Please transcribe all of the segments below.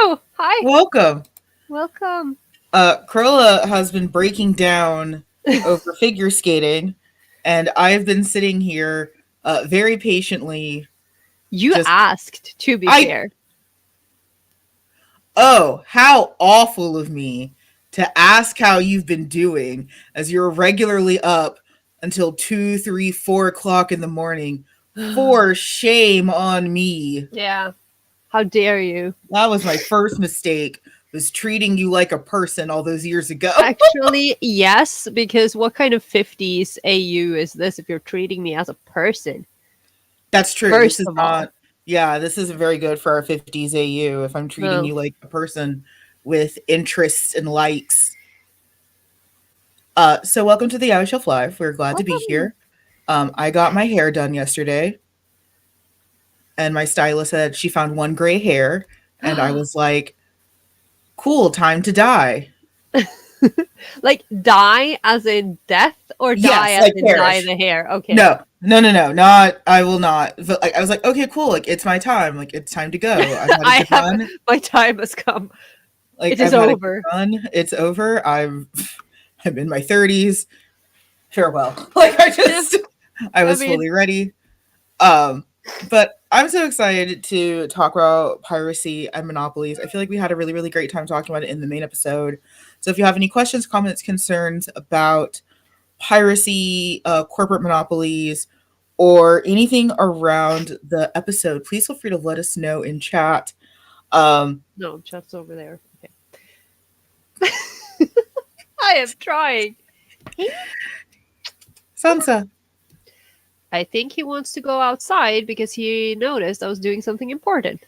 Hello. Hi. Welcome. Welcome. Corolla has been breaking down over figure skating, and I've been sitting here very patiently. You Just, asked, to be I, fair. oh, how awful of me to ask how you've been doing as you're regularly up until 2, 3, 4 o'clock in the morning. For shame on me. Yeah. How dare you? That was my first mistake, was treating you like a person all those years ago. Actually, yes, because what kind of 50s AU is this if you're treating me as a person? That's true. This First is of all. not, yeah, this isn't very good for our 50s AU if I'm treating No. you like a person with interests and likes. So welcome to the Yaoi Shelf Live. We're glad to be Welcome. here. I got my hair done yesterday, and my stylist said she found one gray hair, and I was like, cool, time to die. Like die as in death or die Yes, as like in dye perish. the hair? Okay. No, no, no, no, not, I will not. But like, I was like, okay, cool, like, it's my time. Like, it's time to go. I've had a I good have run. my time has come. Like, It is I've had a good over. run. It's over. I'm in my 30s. Farewell. Like Yeah. I I was mean, fully ready. Um, but I'm so excited to talk about piracy and monopolies. I feel like we had a really, really great time talking about it in the main episode. So if you have any questions, comments, concerns about piracy, corporate monopolies, or anything around the episode, please feel free to let us know in chat. Um, no, chat's over there. Okay. I am trying. Sansa, I think he wants to go outside because he noticed I was doing something important.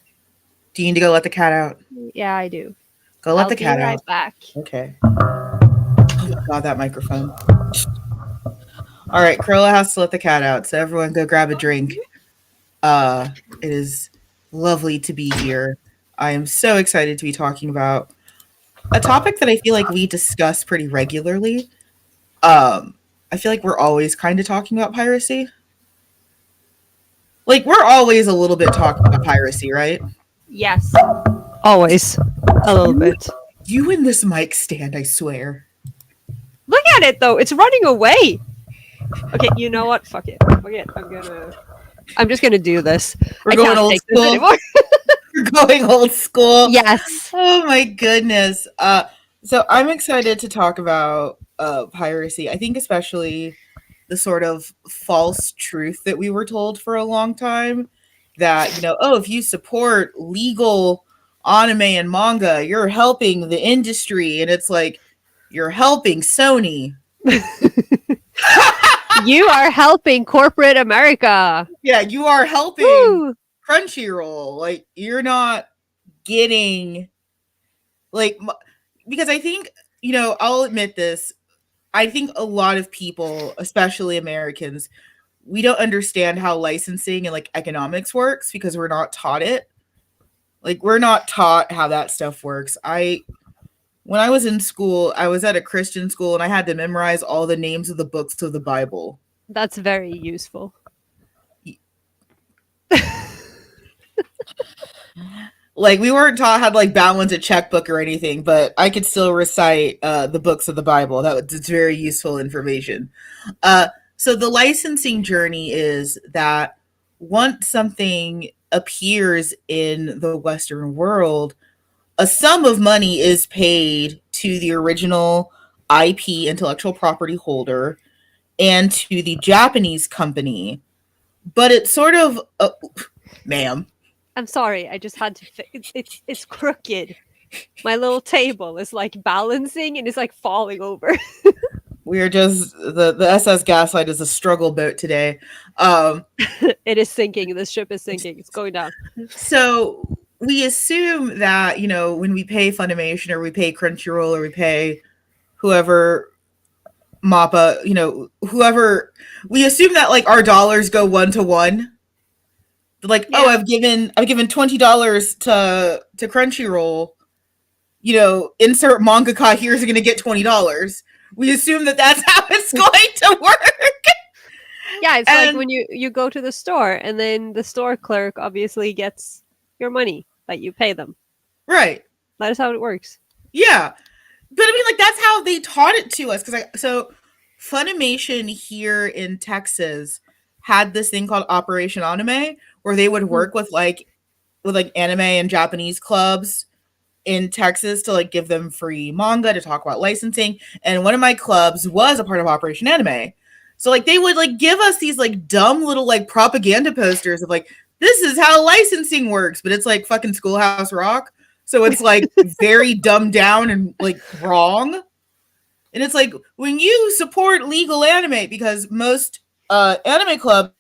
do you need to go let the cat out? Yeah, I do. Go let I'll the be cat right out. back. Okay. Oh my god, that microphone. All right, Corolla has to let the cat out, so everyone go grab a drink. Uh, it is lovely to be here. I am so excited to be talking about a topic that I feel like we discuss pretty regularly. Um, I feel like we're always kind of talking about piracy. Like we're always a little bit talking about piracy, right? Yes. Always. A little You, bit. you and this mic stand, I swear. Look at it though. It's running away. Okay, you know what? Fuck it. Fuck it. I'm just gonna do this. We're I going can't old take this school. anymore. We're going old school. Yes. Oh my goodness. So I'm excited to talk about piracy. I think especially the sort of false truth that we were told for a long time that, oh, if you support legal anime and manga, you're helping the industry. And it's like, you're helping Sony. You are helping corporate America. Yeah, you are helping Woo! Crunchyroll. Like, you're not getting, like, because I think, I'll admit this. I think a lot of people, especially Americans, we don't understand how licensing and like economics works because we're not taught it. Like we're not taught how that stuff works. When I was in school, I was at a Christian school and I had to memorize all the names of the books of the Bible. That's very useful. Like we weren't taught how to like balance a checkbook or anything, but I could still recite the books of the Bible. It's very useful information. So the licensing journey is that once something appears in the Western world, a sum of money is paid to the original IP intellectual property holder and to the Japanese company. But it's sort of, ma'am. I'm sorry. I just had to. It's crooked. My little table is like balancing and it's like falling over. We're just the SS Gaslight is a struggle boat today. It is sinking. This ship is sinking. It's going down. So we assume that when we pay Funimation or we pay Crunchyroll or we pay whoever Mappa, whoever, we assume that like our dollars go 1-to-1. Like, Yeah. oh, I've given $20 to Crunchyroll. Insert mangaka here is going to get $20. We assume that that's how it's going to work. Yeah, it's like And when you go to the store and then the store clerk obviously gets your money that you pay them. Right. That is how it works. Yeah. But I mean, like, that's how they taught it to us. So Funimation here in Texas had this thing called Operation Anime, where they would Hmm. work with like anime and Japanese clubs in Texas to like give them free manga to talk about licensing. And one of my clubs was a part of Operation Anime. So like they would like give us these like dumb little like propaganda posters of like this is how licensing works, but it's like fucking Schoolhouse Rock. So it's like very dumbed down and like wrong. And it's like when you support legal anime, because most anime clubs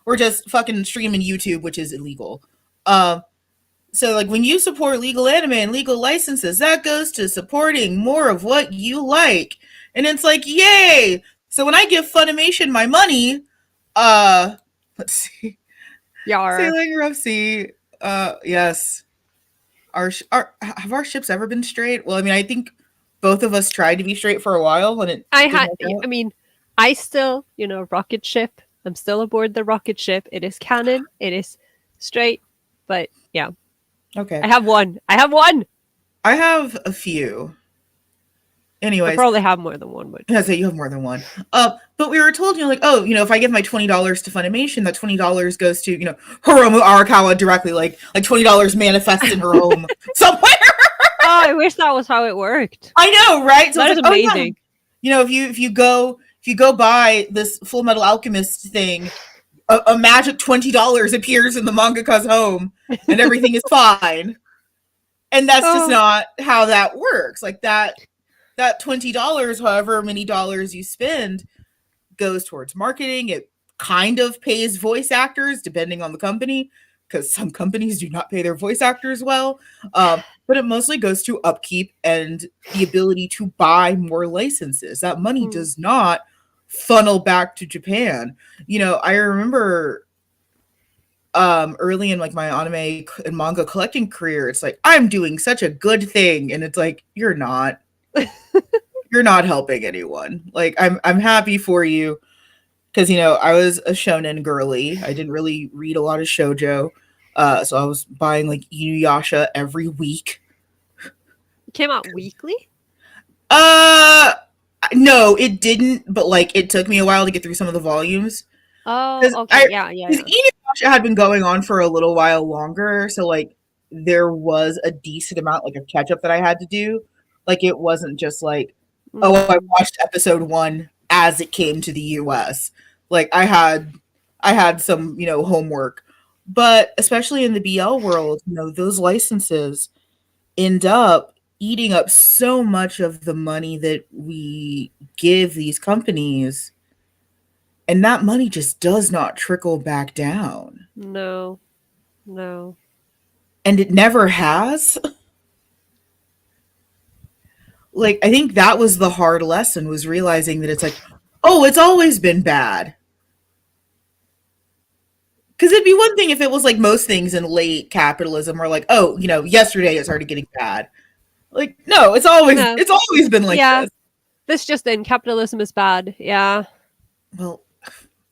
were just fucking streaming YouTube, which is illegal. So like when you support legal anime and legal licenses, that goes to supporting more of what you like. And it's like, yay! So when I give Funimation my money, uh let's see. Yar. Sailing rough sea. Yes. Our have our ships ever been straight? Well, I mean, I think both of us tried to be straight for a while and it I didn't had. work I out. mean, I still, rocket ship. I'm still aboard the rocket ship. It is canon. It is straight. But yeah, Okay. I have one. I have one. I have a few. I Anyways, probably have more than one, but yeah, so you have more than one. But we were told, like, oh, if I give my $20 to Funimation, that $20 goes to, Hiromu Arakawa directly, like $20 manifests in her home somewhere. oh, I wish that was how it worked. I know, right? So That it's is like, oh yeah, amazing. if you go buy this Full Metal Alchemist thing, a magic $20 appears in the mangaka's home, and everything is fine. And that's just Oh, not how that works. Like that $20, however many dollars you spend, goes towards marketing. It kind of pays voice actors, depending on the company, because some companies do not pay their voice actors well. But it mostly goes to upkeep and the ability to buy more licenses. That money mm, does not funnel back to Japan. I remember early in like my anime and manga collecting career, it's like I'm doing such a good thing, and it's like you're not helping anyone. Like I'm happy for you, because I was a shonen girly. I didn't really read a lot of shojo, so I was buying like Inuyasha every week. it came out weekly. Uh, no, it didn't. But like, it took me a while to get through some of the volumes because Oh, okay. I Yeah, yeah, because yeah. Inuyasha had been going on for a little while longer, so like there was a decent amount like of catch up that I had to do. Like it wasn't just like, oh, I Mm, watched episode one as it came to the US. Like I had some homework, but especially in the BL world, those licenses end up eating up so much of the money that we give these companies, and that money just does not trickle back down. no, no. And it never has. Like I think that was the hard lesson, was realizing that it's like, oh, it's always been bad. Because it'd be one thing if it was like most things in late capitalism, or like, oh, yesterday it started getting bad. Like, no, it's always No. it's always been like Yeah, this. this just in. Capitalism is bad. Yeah. Well,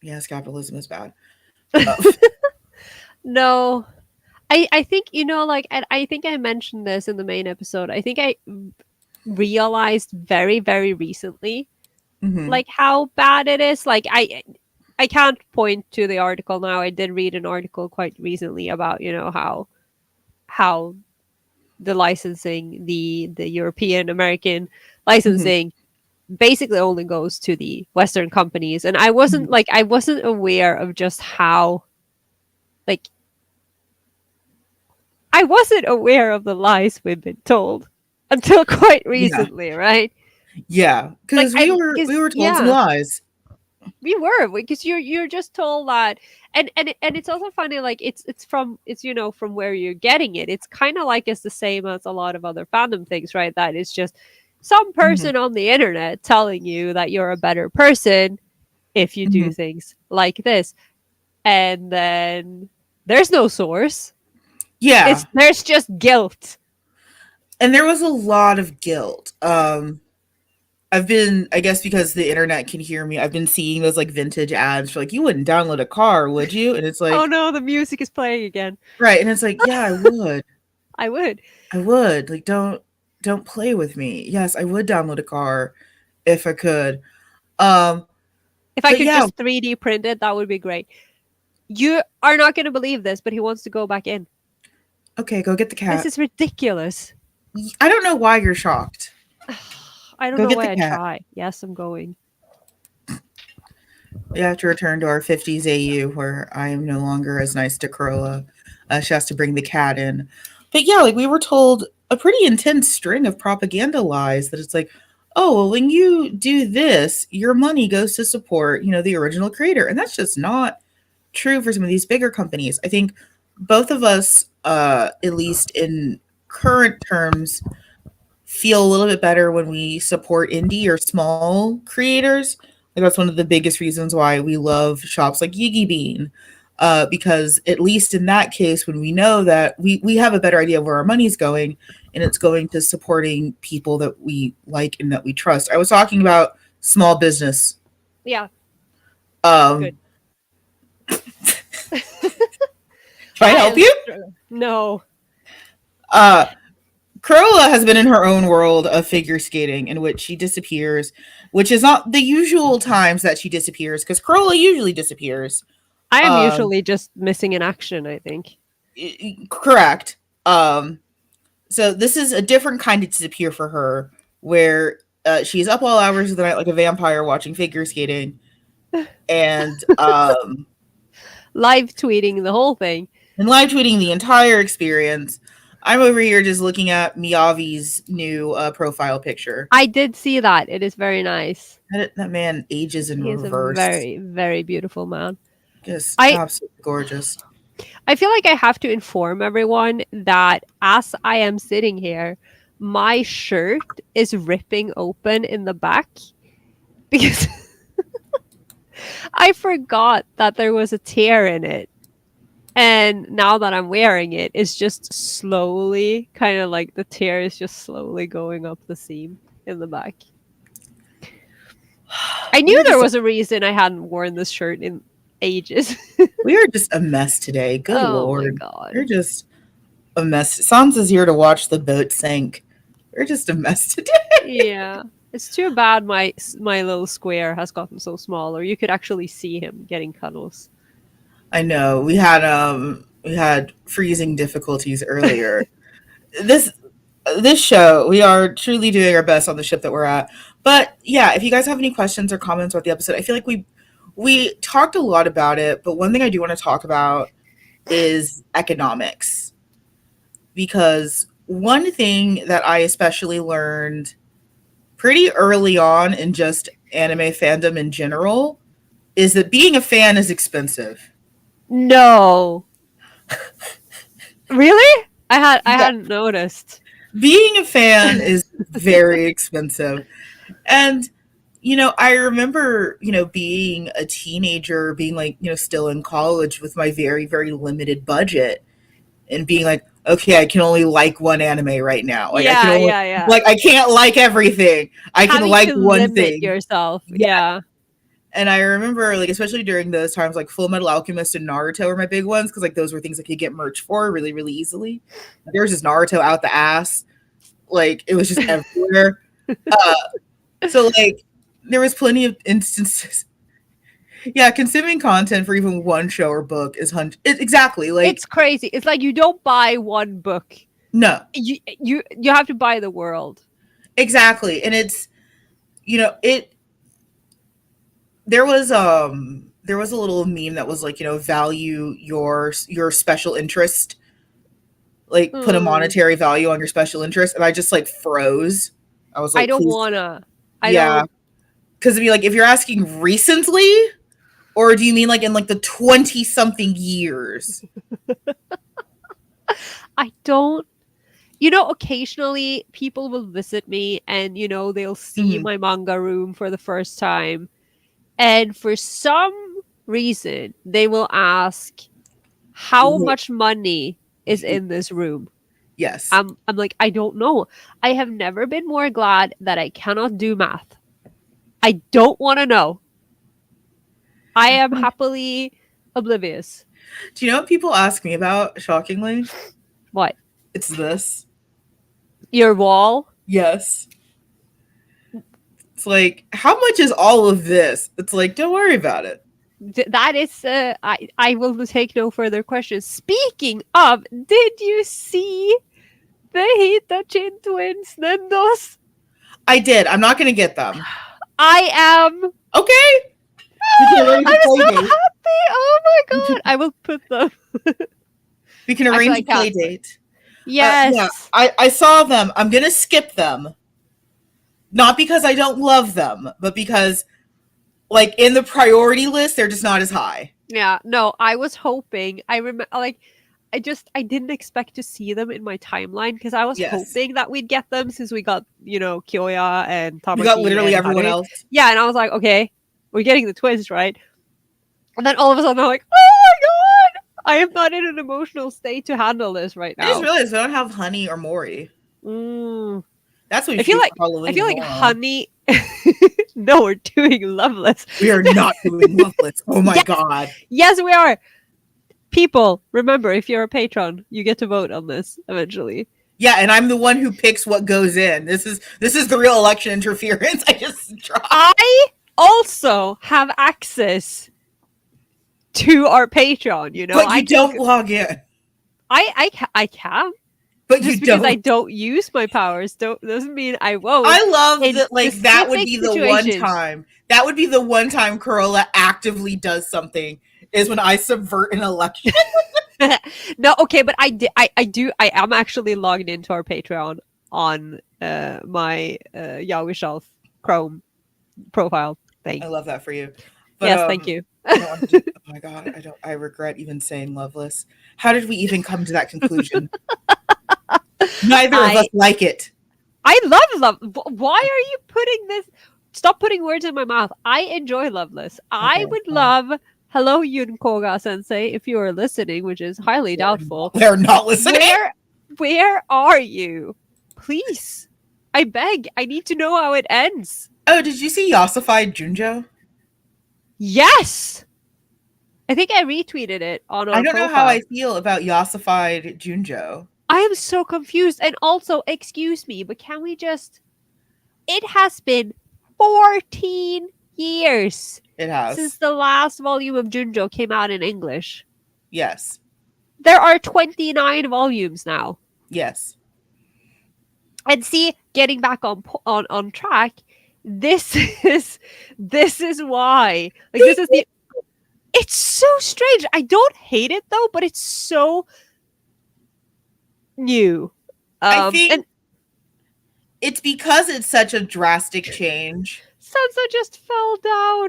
yes, capitalism is bad. No. I think, like, I think I mentioned this in the main episode. I think I realized very, very recently, Hmm. like, how bad it is. Like, I can't point to the article now. I did read an article quite recently about, how the licensing, the European American Hmm. licensing basically only goes to the Western companies. And I wasn't aware of just how, like, I wasn't aware of the lies we've been told until quite Yeah, recently, right? yeah, Like because we I were because we were told some yeah, lies. we were, because you're just told that. And it's also funny, like it's from where you're getting it. It's kind of like it's the same as a lot of other fandom things, right? That it's just some Hmm. person on the internet telling you that you're a better person if you do Hmm. things like this. And then there's no source. Yeah, There's just guilt. and there was a lot of guilt. I've been, I guess because the internet can hear me, I've been seeing those like vintage ads for like, you wouldn't download a car, would you? And it's Oh like, no, the music is playing again. right. And it's like, yeah, I would. I would. I would. Like, don't play with me. Yes, I would download a car if I could. Um, If I but could yeah, just 3D print it, that would be great. You are not going to believe this, but he wants to go back in. okay, go get the This cat. is ridiculous. I don't know why you're shocked. I don't Go know get the why I cat. try. Yes, I'm going. We have to return to our 50s AU where I am no longer as nice to Corolla. She has to bring the cat in. But yeah, like we were told a pretty intense string of propaganda lies that it's like, oh, well, when you do this, your money goes to support, the original creator. And that's just not true for some of these bigger companies. I think both of us, at least in current terms, feel a little bit better when we support indie or small creators. Like that's one of the biggest reasons why we love shops like Yigi Bean. Because at least in that case, when we know that we have a better idea of where our money's going and it's going to supporting people that we like and that we trust. I was talking about small business. Yeah, Um, good. can I I help am you? struggling. No. Uh, Corolla has been in her own world of figure skating in which she disappears, which is not the usual times that she disappears because Corolla usually disappears. I am Um, usually just missing in action, I think. Correct. Um, so this is a different kind of disappear for her, where she's up all hours of the night like a vampire watching figure skating, and Live tweeting the whole thing. live tweeting the entire experience. I'm over here just looking at Miyavi's new profile picture. I did see that. It is very nice. That man ages in He is a reverse. very, very beautiful man. Just I absolutely gorgeous. I feel like I have to inform everyone that as I am sitting here, my shirt is ripping open in the back because I forgot that there was a tear in it. And now that I'm wearing it, it's just slowly kind of like the tear is just slowly going up the seam in the back. I We knew are there just was a reason I hadn't worn this shirt in ages. we are just a mess today. Good Oh my lord, we're god. just a mess. Sans is here to watch the boat sink. We're just a mess today. Yeah. It's too bad my little square has gotten so small, or you could actually see him getting cuddles. I know we had freezing difficulties earlier. This this show, we are truly doing our best on the ship that we're at. But yeah, if you guys have any questions or comments about the episode, I feel like we talked a lot about it, but one thing I do want to talk about is economics. Because one thing that I especially learned pretty early on in just anime fandom in general is that being a fan is expensive. No. Really? I Yeah, hadn't noticed. being a fan is very expensive. And I remember, being a teenager, being like, still in college with my very, very limited budget and being like, okay, I can only like one anime right now. Like I can Yeah, only yeah, yeah. like I can't like everything. I can Having like to one limit thing. yourself. Yeah. Yeah. And I remember like especially during those times like Full Metal Alchemist and Naruto were my big ones because like those were things I could get merch for really, really easily. There was just Naruto out the ass. Like it was just everywhere. Uh so like there was plenty of instances. Yeah, consuming content for even one show or book is exactly like It's crazy. It's like you don't buy one book. no, You have to buy the world. exactly. And it's it there was a little meme that was like, value your special interest, like put a Hmm. monetary value on your special interest, and I just like froze. I was I like, don't please, wanna. I yeah, don't. because if you're asking recently, or do you mean like in like the 20 something years? I don't. Occasionally people will visit me and they'll see Hmm. my manga room for the first time, and for some reason they will ask how much money is in this room. Yes. I'm like, I don't know. I have never been more glad that I cannot do math. I don't want to know. I am happily oblivious. Do you know what people ask me about, shockingly? What? It's this. Your wall. Yes. It's like, how much is all of this? It's like, don't worry about it. That is, I will take no further questions. Speaking of, did you see the Hitachin twins, Nendos? I did. I'm not gonna get them. I am. Okay. We can arrange a I'm play so date. happy. Oh my god. I will put them. We can Actually, arrange I a play can't. date. Yeah, Yes. I saw them. I'm gonna skip them. Not because I don't love them, but because, like, in the priority list, they're just not as high. Yeah. No, I was hoping. I remember, like, I didn't expect to see them in my timeline because I was Yes. hoping that we'd get them since we got, Kyoya and We got Tamaki literally and everyone Haruhi. else. Yeah, and I was like, okay, we're getting the twins, right? And then all of a sudden I'm like, oh my god! I am not in an emotional state to handle this right I just now. realized we don't have Honey or Mori. Mm. That's what we I should feel do like for I Halloween. feel like Hold on. Honey. No, we're doing Loveless. We are not doing Loveless. Oh my Yes! god. Yes, we are. People, remember, if you're a patron, you get to vote on this eventually. Yeah, and I'm the one who picks what goes in. This is the real election interference. I just dropped. I also have access to our Patreon. But I you can. don't log in. I can. But Just you because I don't. don't use my powers doesn't mean I won't. I love In that, like, that would specific be the one situations. time. That would be the one time Corolla actively does something, is when I subvert an election. No, okay, but I am actually logged into our Patreon on my Yaoi Shelf Chrome profile thing. I love that for you. But Yes, thank you. I don't want to do, oh my god, I regret even saying Loveless. How did we even come to that conclusion? Neither of us like it. I love. Why are you putting this? Stop putting words in my mouth. I enjoy Loveless. I Okay, would love. Hello, Yun Koga Sensei, if you are listening, which is highly doubtful. They're not listening. Where are you? Please, I beg. I need to know how it ends. Oh, did you see Yosified Junjo? Yes, I think I retweeted it on our I don't profile. know how I feel about Yosified Junjo. I am so confused. And also, excuse me, but can we just? It has been 14 years It has. since the last volume of Junjo came out in English. Yes. There are 29 volumes now. Yes. And see, getting back on track, this is why. Like, this is the. It's so strange. I don't hate it though, but it's so new. I think and it's because it's such a drastic change. Sansa just fell down.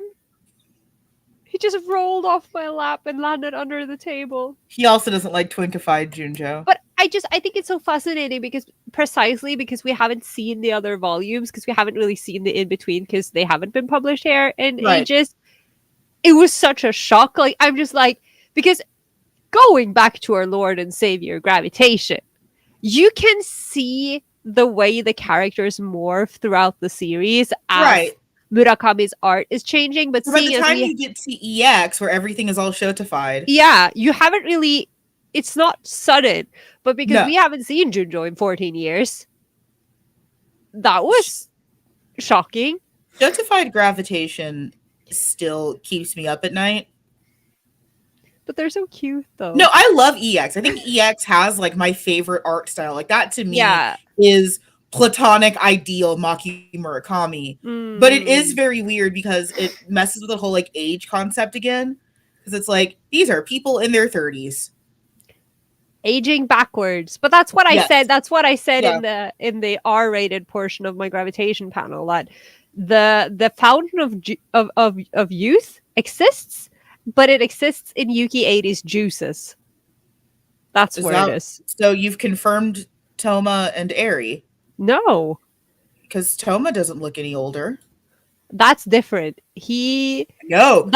He just rolled off my lap and landed under the table. He also doesn't like Twinkified Junjo. But I think it's so fascinating because we haven't seen the other volumes, because we haven't really seen the in-between because they haven't been published here in ages. It was such a shock. Like, I'm just like, because going back to our Lord and Savior Gravitation, you can see the way the characters morph throughout the series as Murakami's art is changing. But by the time you get to EX, where everything is all shotified, yeah, you haven't really. It's not sudden, but because we haven't seen Junjo in 14 years, that was shocking. Shotified Gravitation still keeps me up at night. But they're so cute, though. No, I love EX. I think EX has, like, my favorite art style. Like, that to me is platonic ideal Maki Murakami. But it is very weird because it messes with the whole, like, age concept again. Because it's like, these are people in their 30s. Aging backwards. But that's what I said. That's what I said in the R-rated portion of my Gravitation panel, that the fountain of youth exists, but it exists in Yuki 80's juices. That's where it is. So you've confirmed Toma and Eri? No. Because Toma doesn't look any older. That's different. No.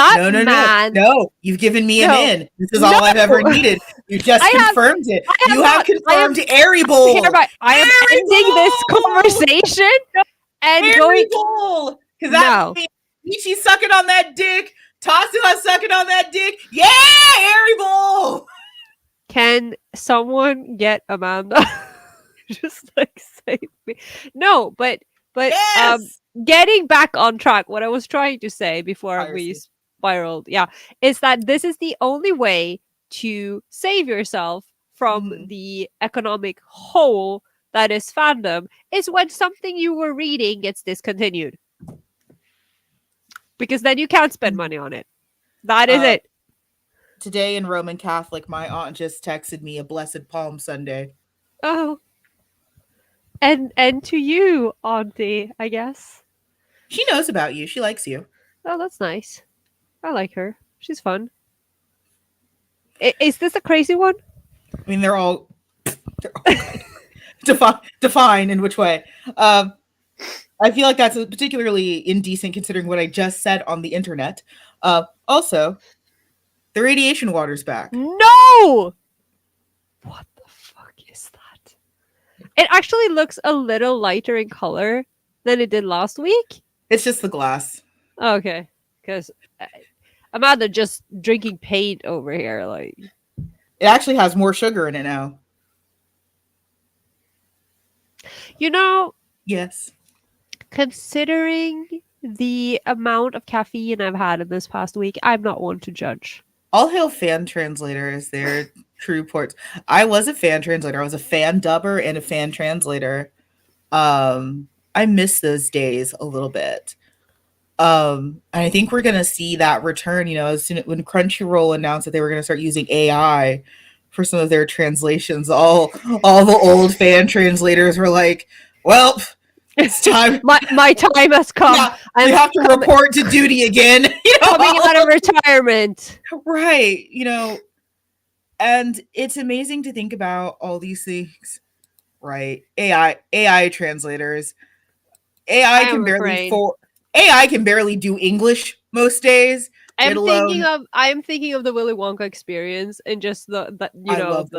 You've given me an in. This is all I've ever needed. You just confirmed it. You have confirmed Eri Bowl. I am ending this conversation and Eri Bowl. Because that means Ichi's sucking on that dick. Tatsuha's sucking on that dick. Yeah, Eri Bowl. Can someone get Amanda? Just like save me. No, but Yes. getting back on track, what I was trying to say before we Piracy. spiraled, yeah, is that this is the only way to save yourself from Hmm. the economic hole that is fandom is when something you were reading gets discontinued. Because then you can't spend money on it. That is Uh, it. Today in Roman Catholic, my aunt just texted me a Blessed Palm Sunday. Oh, and to you, Auntie, I guess. She knows about you. She likes you. Oh, that's nice. I like her. She's fun. Is this a crazy one? I mean, they're all kind of define in which way. I feel like that's particularly indecent considering what I just said on the internet. Also, the radiation water's back. No! What the fuck is that? It actually looks a little lighter in color than it did last week. It's just the glass. Okay, because I'm either just drinking paint over here. Like, It actually has more sugar in it now. you know, Yes. considering the amount of caffeine I've had in this past week, I'm not one to judge. All hail fan translators. They're true ports. I was a fan translator. I was a fan dubber and a fan translator. I miss those days a little bit. And I think we're gonna see that return. As soon when Crunchyroll announced that they were gonna start using AI for some of their translations, all the old fan translators were like, "Well, it's time. my time has come. Yeah, we I'm have to report to duty again." coming out of retirement. Right? And it's amazing to think about all these things. Right? AI translators. AI I am can barely afraid. for AI can barely do English most days, let alone I am thinking of the Willy Wonka experience and just the I the love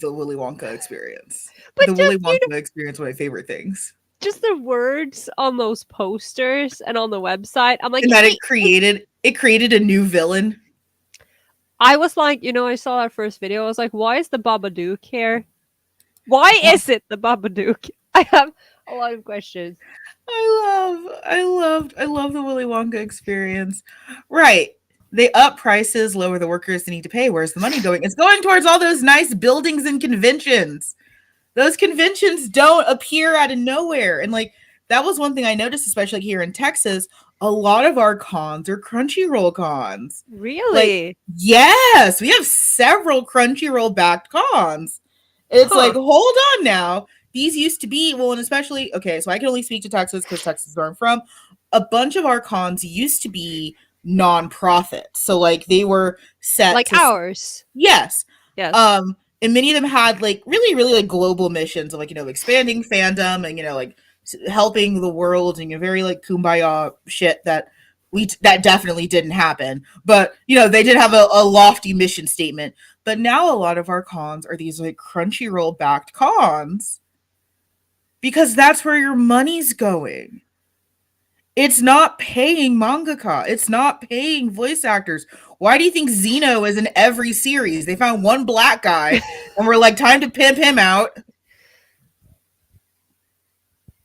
the Willy Wonka experience. but The Willy just Wonka experience, one of my favorite things. just the words on those posters and on the website. I'm like, And that it created a new villain. I was like, I saw our first video. I was like, why is the Babadook here? Why is it the Babadook? I have a lot of questions. I love the Willy Wonka experience. Right. They up prices, lower the workers need to pay. Where's the money going? It's going towards all those nice buildings and conventions. Those conventions don't appear out of nowhere. And like that was one thing I noticed, especially here in Texas. A lot of our cons are Crunchyroll cons. Like, Really? yes, we have several Crunchyroll backed cons. It's like, Huh. hold on now. These used to be, well, and especially, okay, so I can only speak to Texas because Texas is where I'm from. A bunch of our cons used to be nonprofit. So, like, they were set Like to, ours. yes. Yes. And many of them had, like, really, really, like, global missions of, like, expanding fandom and, like, helping the world and, very, like, kumbaya shit that definitely didn't happen. But, they did have a lofty mission statement. But now a lot of our cons are these like Crunchyroll backed cons because that's where your money's going. It's not paying mangaka. It's not paying voice actors. Why do you think Zeno is in every series? They found one black guy and we're like, time to pimp him out.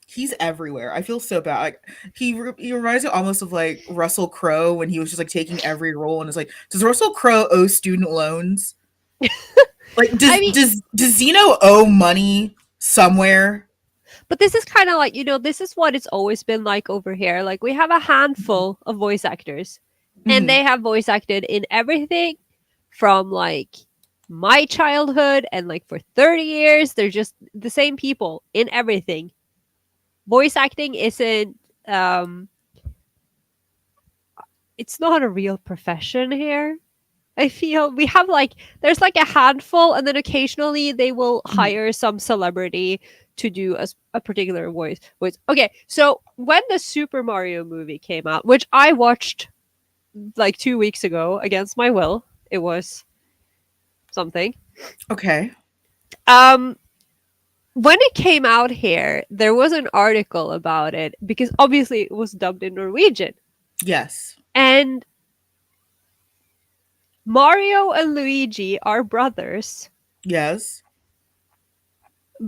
He's everywhere. I feel so bad. Like he reminds me almost of like Russell Crowe when he was just like taking every role and it's like, does Russell Crowe owe student loans? Like, I does mean, does does Zeno owe money somewhere? but this is kind of like, this is what it's always been like over here. Like, we have a handful of voice actors, and Mm-hmm. they have voice acted in everything from like my childhood and like for 30 years. They're just the same people in everything. Voice acting isn't, um, it's not a real profession here. I feel we have like there's like a handful, and then occasionally they will Mm-hmm. hire some celebrity to do a particular voice. Okay, so when the Super Mario movie came out, which I watched like 2 weeks ago against my will, it was something. Okay. Um, when it came out here, there was an article about it because obviously it was dubbed in Norwegian, Yes. and Mario and Luigi are brothers. Yes.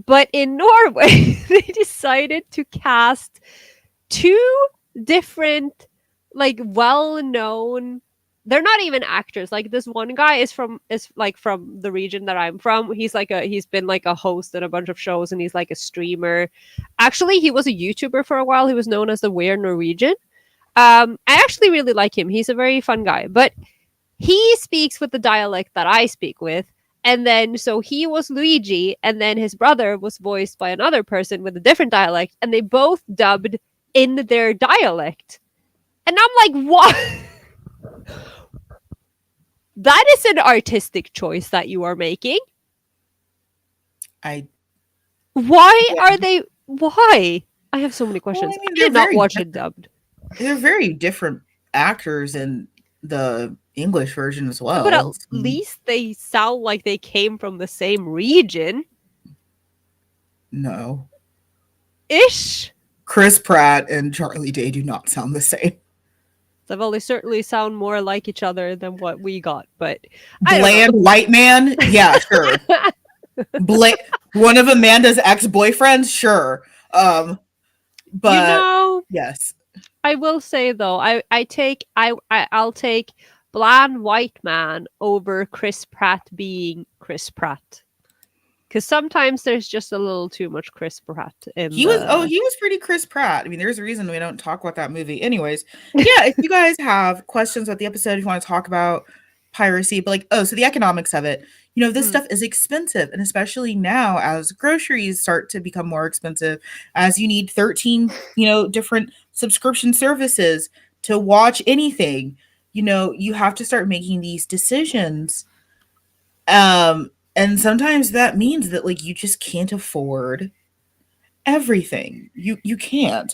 But in Norway, they decided to cast two different, like, well-known, they're not even actors. Like, this one guy is like from the region that I'm from. He's been like a host in a bunch of shows, and he's like a streamer. Actually, he was a YouTuber for a while. He was known as the Weird Norwegian. I actually really like him. He's a very fun guy, but he speaks with the dialect that I speak with. And then, so he was Luigi, and then his brother was voiced by another person with a different dialect, and they both dubbed in their dialect. And I'm like, what? That is an artistic choice that you are making. I Why yeah. are they? Why? I have so many Well, questions. I mean, I did not watch it dubbed. they're very different actors in the English version as But at well. least they sound like they came from the same region No. ish. Chris Pratt and Charlie Day do not sound the same. So, well, they certainly sound more like each other than what we got, but I don't know. Bland white man? Yeah, sure. Bla- One of Amanda's ex-boyfriends? Sure. You But know, yes. I will say though, I'll take bland white man over Chris Pratt being Chris Pratt. Because sometimes there's just a little too much Chris Pratt in the. He was pretty Chris Pratt. I mean, there's a reason we don't talk about that movie. Anyways, yeah, if you guys have questions about the episode, if you want to talk about piracy, but like, oh, so the economics of it, this Hmm. stuff is expensive. And especially now as groceries start to become more expensive, as you need 13, different subscription services to watch anything, you have to start making these decisions. And sometimes that means that like you just can't afford everything. You can't.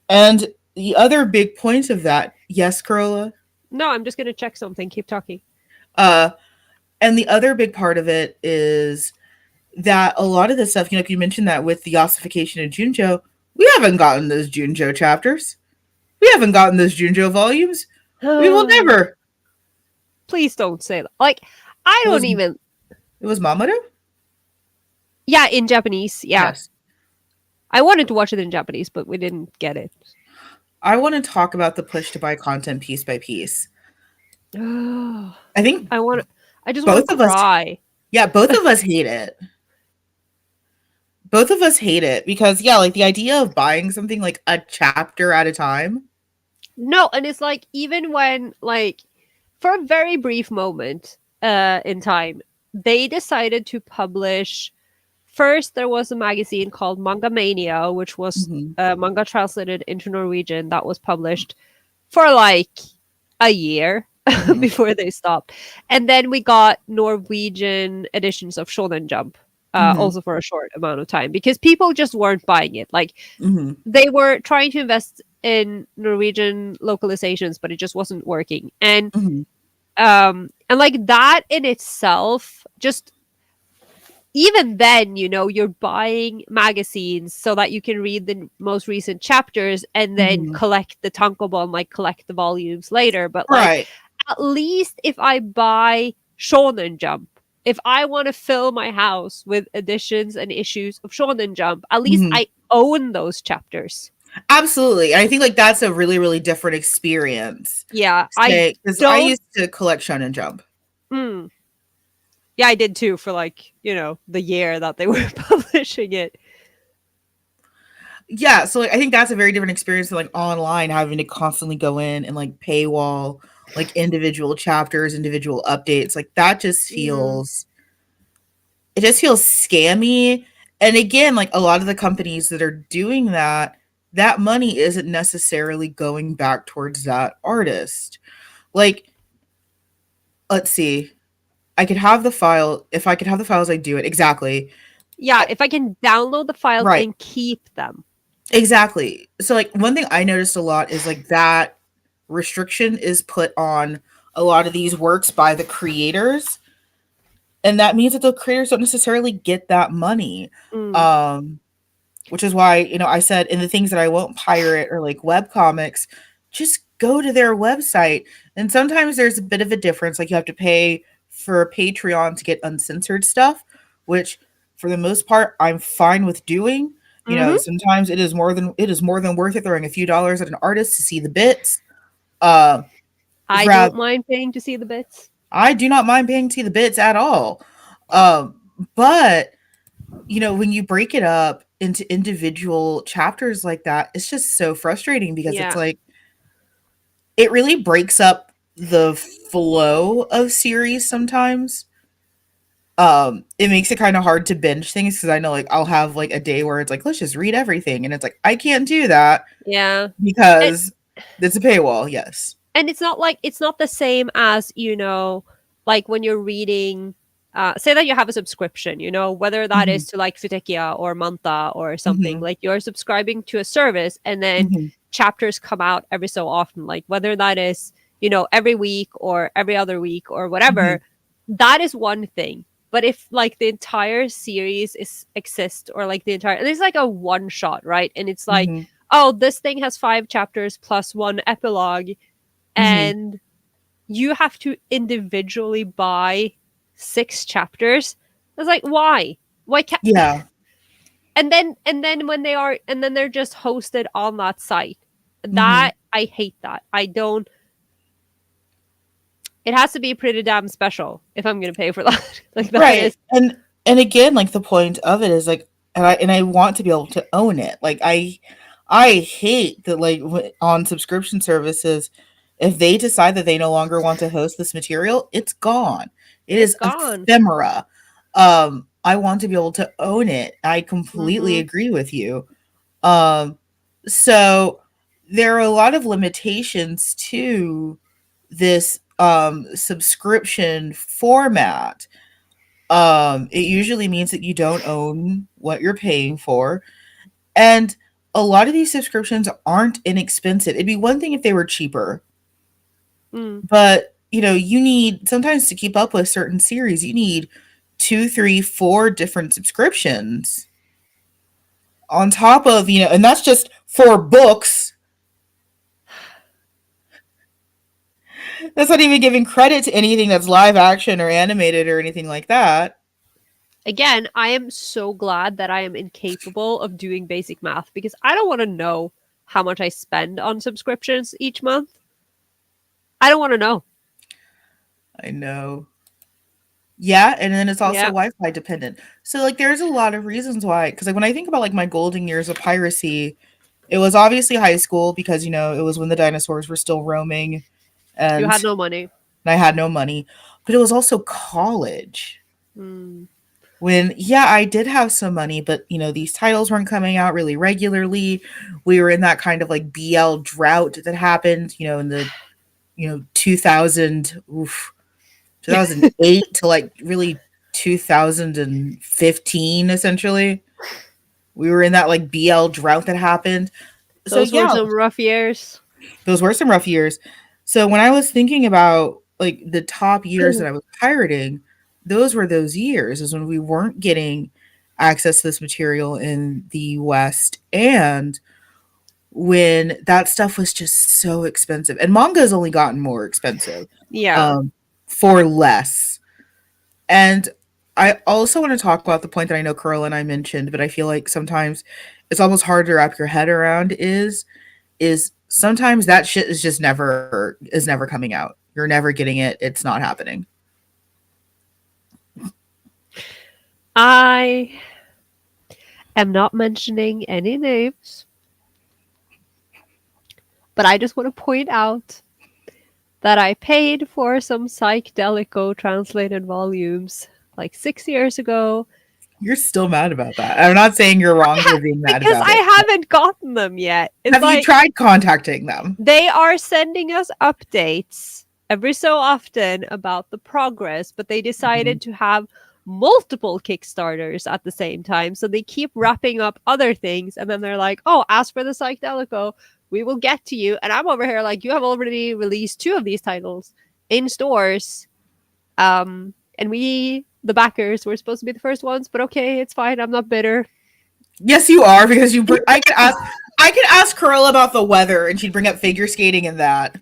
And the other big point of that, yes, Corolla. No, I'm just gonna check something. Keep talking. Uh, and the other big part of it is that a lot of this stuff, like you mentioned that with the ossification of Junjo, we haven't gotten those Junjo chapters. We haven't gotten those Junjo volumes. We will never. Please don't say that. Like, I It don't was even. it was Mamoru? Yeah, in Japanese. Yeah, Yes. I wanted to watch it in Japanese, but we didn't get it. I want to talk about the push to buy content piece by piece. I I think want. I just want both to of us cry. yeah, both of us hate it. Both of us hate it because yeah, like the idea of buying something like a chapter at a time. No, and it's like, even when, like, for a very brief moment in time, they decided to publish. First, there was a magazine called Manga Mania, which was Mhm. manga translated into Norwegian, that was published for like a year Mhm. before they stopped. And then we got Norwegian editions of Shonen Jump, Mhm. also for a short amount of time, because people just weren't buying it. Like, Mhm. they were trying to invest in Norwegian localizations, but it just wasn't working. Mhm. And like that in itself, just even then, you're buying magazines so that you can read the most recent chapters and then Mhm. collect the tankobon, like collect the volumes later. But like, Right. at least if I buy Shonen Jump, if I want to fill my house with editions and issues of Shonen Jump, at least Mhm. I own those chapters. Absolutely. I think like that's a really really different experience. Yeah, I Say cuz I don't. used to collect Shonen Jump. Mm, yeah, I did too, for like, the year that they were publishing it. Yeah, so like, I think that's a very different experience than like online having to constantly go in and like paywall like individual chapters, individual updates. Like that just Mm, feels scammy. And again, like a lot of the companies that are doing that, that money isn't necessarily going back towards that artist. Like, let's see. I could have the file. If I could have the files, I'd do it. Exactly. yeah, if I can download the files Right. and keep them. Exactly. So like one thing I noticed a lot is like that restriction is put on a lot of these works by the creators. And that means that the creators don't necessarily get that money. Mm, Um, which is why, I said in the things that I won't pirate or like web comics, just go to their website. And sometimes there's a bit of a difference. Like you have to pay for Patreon to get uncensored stuff. which for the most part I'm fine with doing. You know, Hmm. sometimes it is more than worth it throwing a few dollars at an artist to see the bits. Uh, I rather, don't mind paying to see the bits. I do not mind paying to see the bits at all. But when you break it up into individual chapters like that, it's just so frustrating because it's Yeah. like it really breaks up the flow of series sometimes. It makes it kind of hard to binge things because I know like I'll have like a day where it's like let's just read everything and it's like I can't do that Yeah. And, because it's a paywall. Yes. and it's not like it's not the same as, like when you're reading, say that you have a subscription, whether that Hmm. is to like Futekia or Manta or something, Hmm. like you're subscribing to a service and then Hmm. chapters come out every so often, like whether that is, every week or every other week or Hmm. whatever, that is one thing. But if like the entire series is exist, or like the entire, there's like a one shot, right? And it's like, Hmm. oh, this thing has 5 chapters plus one epilogue, Hmm. and you have to individually buy 6 chapters. I was like, why? Why can't? Yeah. And then when they are, and then they're just hosted on that site. Hmm. That I hate that. I don't. It has to be pretty damn special if I'm gonna pay for that. Like that Right. is. And again, like the point of it is like and I want to be able to own it. Like I hate that like on subscription services if they decide that they no longer want to host this material, it's gone. It It's is gone. ephemera. I want to be able to own it. I completely Mm-hmm. agree with you. Um so there are a lot of limitations to this subscription format. It usually means that you don't own what you're paying for. And a lot of these subscriptions aren't inexpensive. It'd be one thing if they were cheaper, Mm. but you need sometimes to keep up with certain series, you need two, three, four different subscriptions on top of, and that's just for books. That's not even giving credit to anything that's live action or animated or anything like that. Again, I am so glad that I am incapable of doing basic math because I don't want to know how much I spend on subscriptions each month. I don't want to know. I know. Yeah, and then it's also Yeah. Wi-Fi dependent. So like there's a lot of reasons why cuz like when I think about like my golden years of piracy, it was obviously high school because it was when the dinosaurs were still roaming You had and no money. I had no money. But it was also college. Mm. When yeah, I did have some money, but these titles weren't coming out really regularly. We were in that kind of like BL drought that happened, in the 2000 oof, 2008 to like really 2015 essentially. We were in that like BL drought that happened. So Those were yeah, some rough years. those were some rough years. So when I was thinking about like the top years that I was pirating, those were those years is when we weren't getting access to this material in the West and when that stuff was just so expensive. And manga has only gotten more expensive Yeah. um for less. And I also want to talk about the point that I know Curl and I mentioned, but I feel like sometimes it's almost hard to wrap your head around is sometimes that shit is never coming out. You're never getting it. It's not happening. I am not mentioning any names, but I just want to point out that I paid for some Psychedelico translated volumes like 6 years ago. You're still mad about that. I'm not saying you're wrong for being mad Because about it. I haven't gotten them yet. It's Have you like tried contacting them? they are sending us updates every so often about the progress, but they Mhm. decided to have multiple Kickstarters at the same time. So they keep wrapping up other things, and then they're like, oh, ask for the Psychedelico. We will get to you. And I'm over here like, you have already released 2 of these titles in stores. And we, the backers, were supposed to be the first ones, but okay, it's fine. I'm not bitter. Yes, you are because I could ask Curl about the weather and she'd bring up figure skating and that.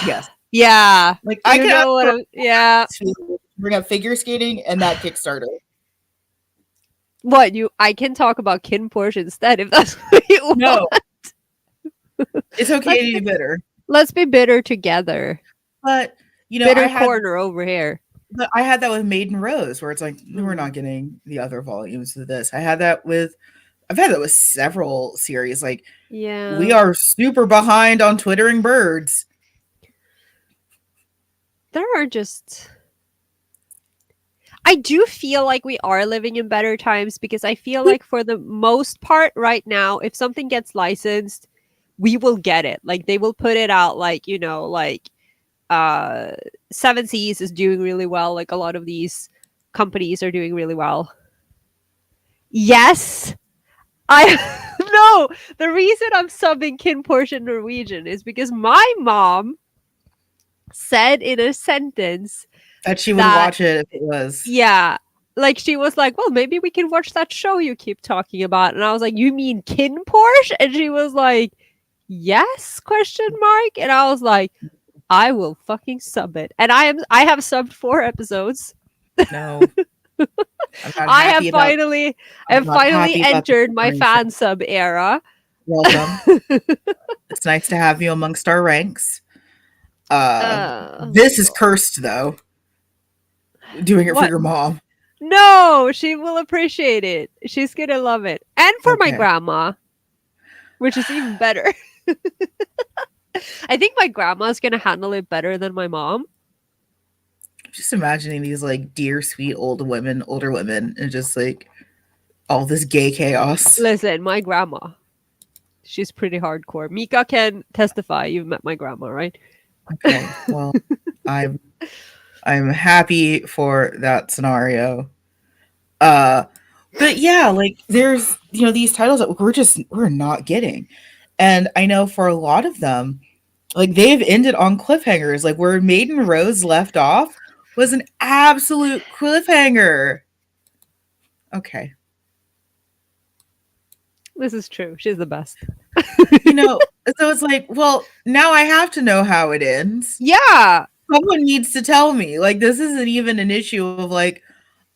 Yes. Yeah. Like I You could ask know what Curl I'm, yeah. too. bring up figure skating and that Kickstarter. What, you I can talk about kin Porsche instead if that's what you want. No, it's okay Let's to be be bitter. let's be bitter together. But Bitter corner over here. I had that with Maiden Rose, where it's like we're Mm. not getting the other volumes of this. I've had that with several series. Like we Yeah. are super behind on twittering birds. There are just I do feel like we are living in better times because I feel like for the most part right now, if something gets licensed, we will get it. Like they will put it out like, like uh Seven Seas is doing really well. Like a lot of these companies are doing really well. Yes. I no, the reason I'm subbing kin Portion Norwegian is because my mom said in a sentence That she would that watch it if it was. yeah, like she was like, "Well, maybe we can watch that show you keep talking about." And I was like, "You mean kin Porsche?" And she was like, "Yes?" question mark. And I was like, "I will fucking sub it." And I have subbed 4 episodes. No, I'm not I have happy about. I'm not finally happy about the entered my fan information. sub era. Welcome. It's nice to have you amongst our ranks. Oh my This is god. cursed though. Doing it for What? your mom. No, she will appreciate it. She's gonna love it. And for my Okay. grandma, which is even better. I think my grandma's gonna handle it better than my mom. Just imagining these like dear sweet older women, and just like all this gay chaos. Listen, my grandma, she's pretty hardcore. Mika can testify. You've met my grandma, right? Okay. Well, I'm I'm happy for that scenario. Uh but yeah, like there's these titles that we're not getting. And I know for a lot of them, like they've ended on cliffhangers. Like where Maiden Rose left off was an absolute cliffhanger. Okay. This is true. She's the best. You know, so it's like, well, now I have to know how it ends. Yeah. Someone needs to tell me. Like this isn't even an issue of like,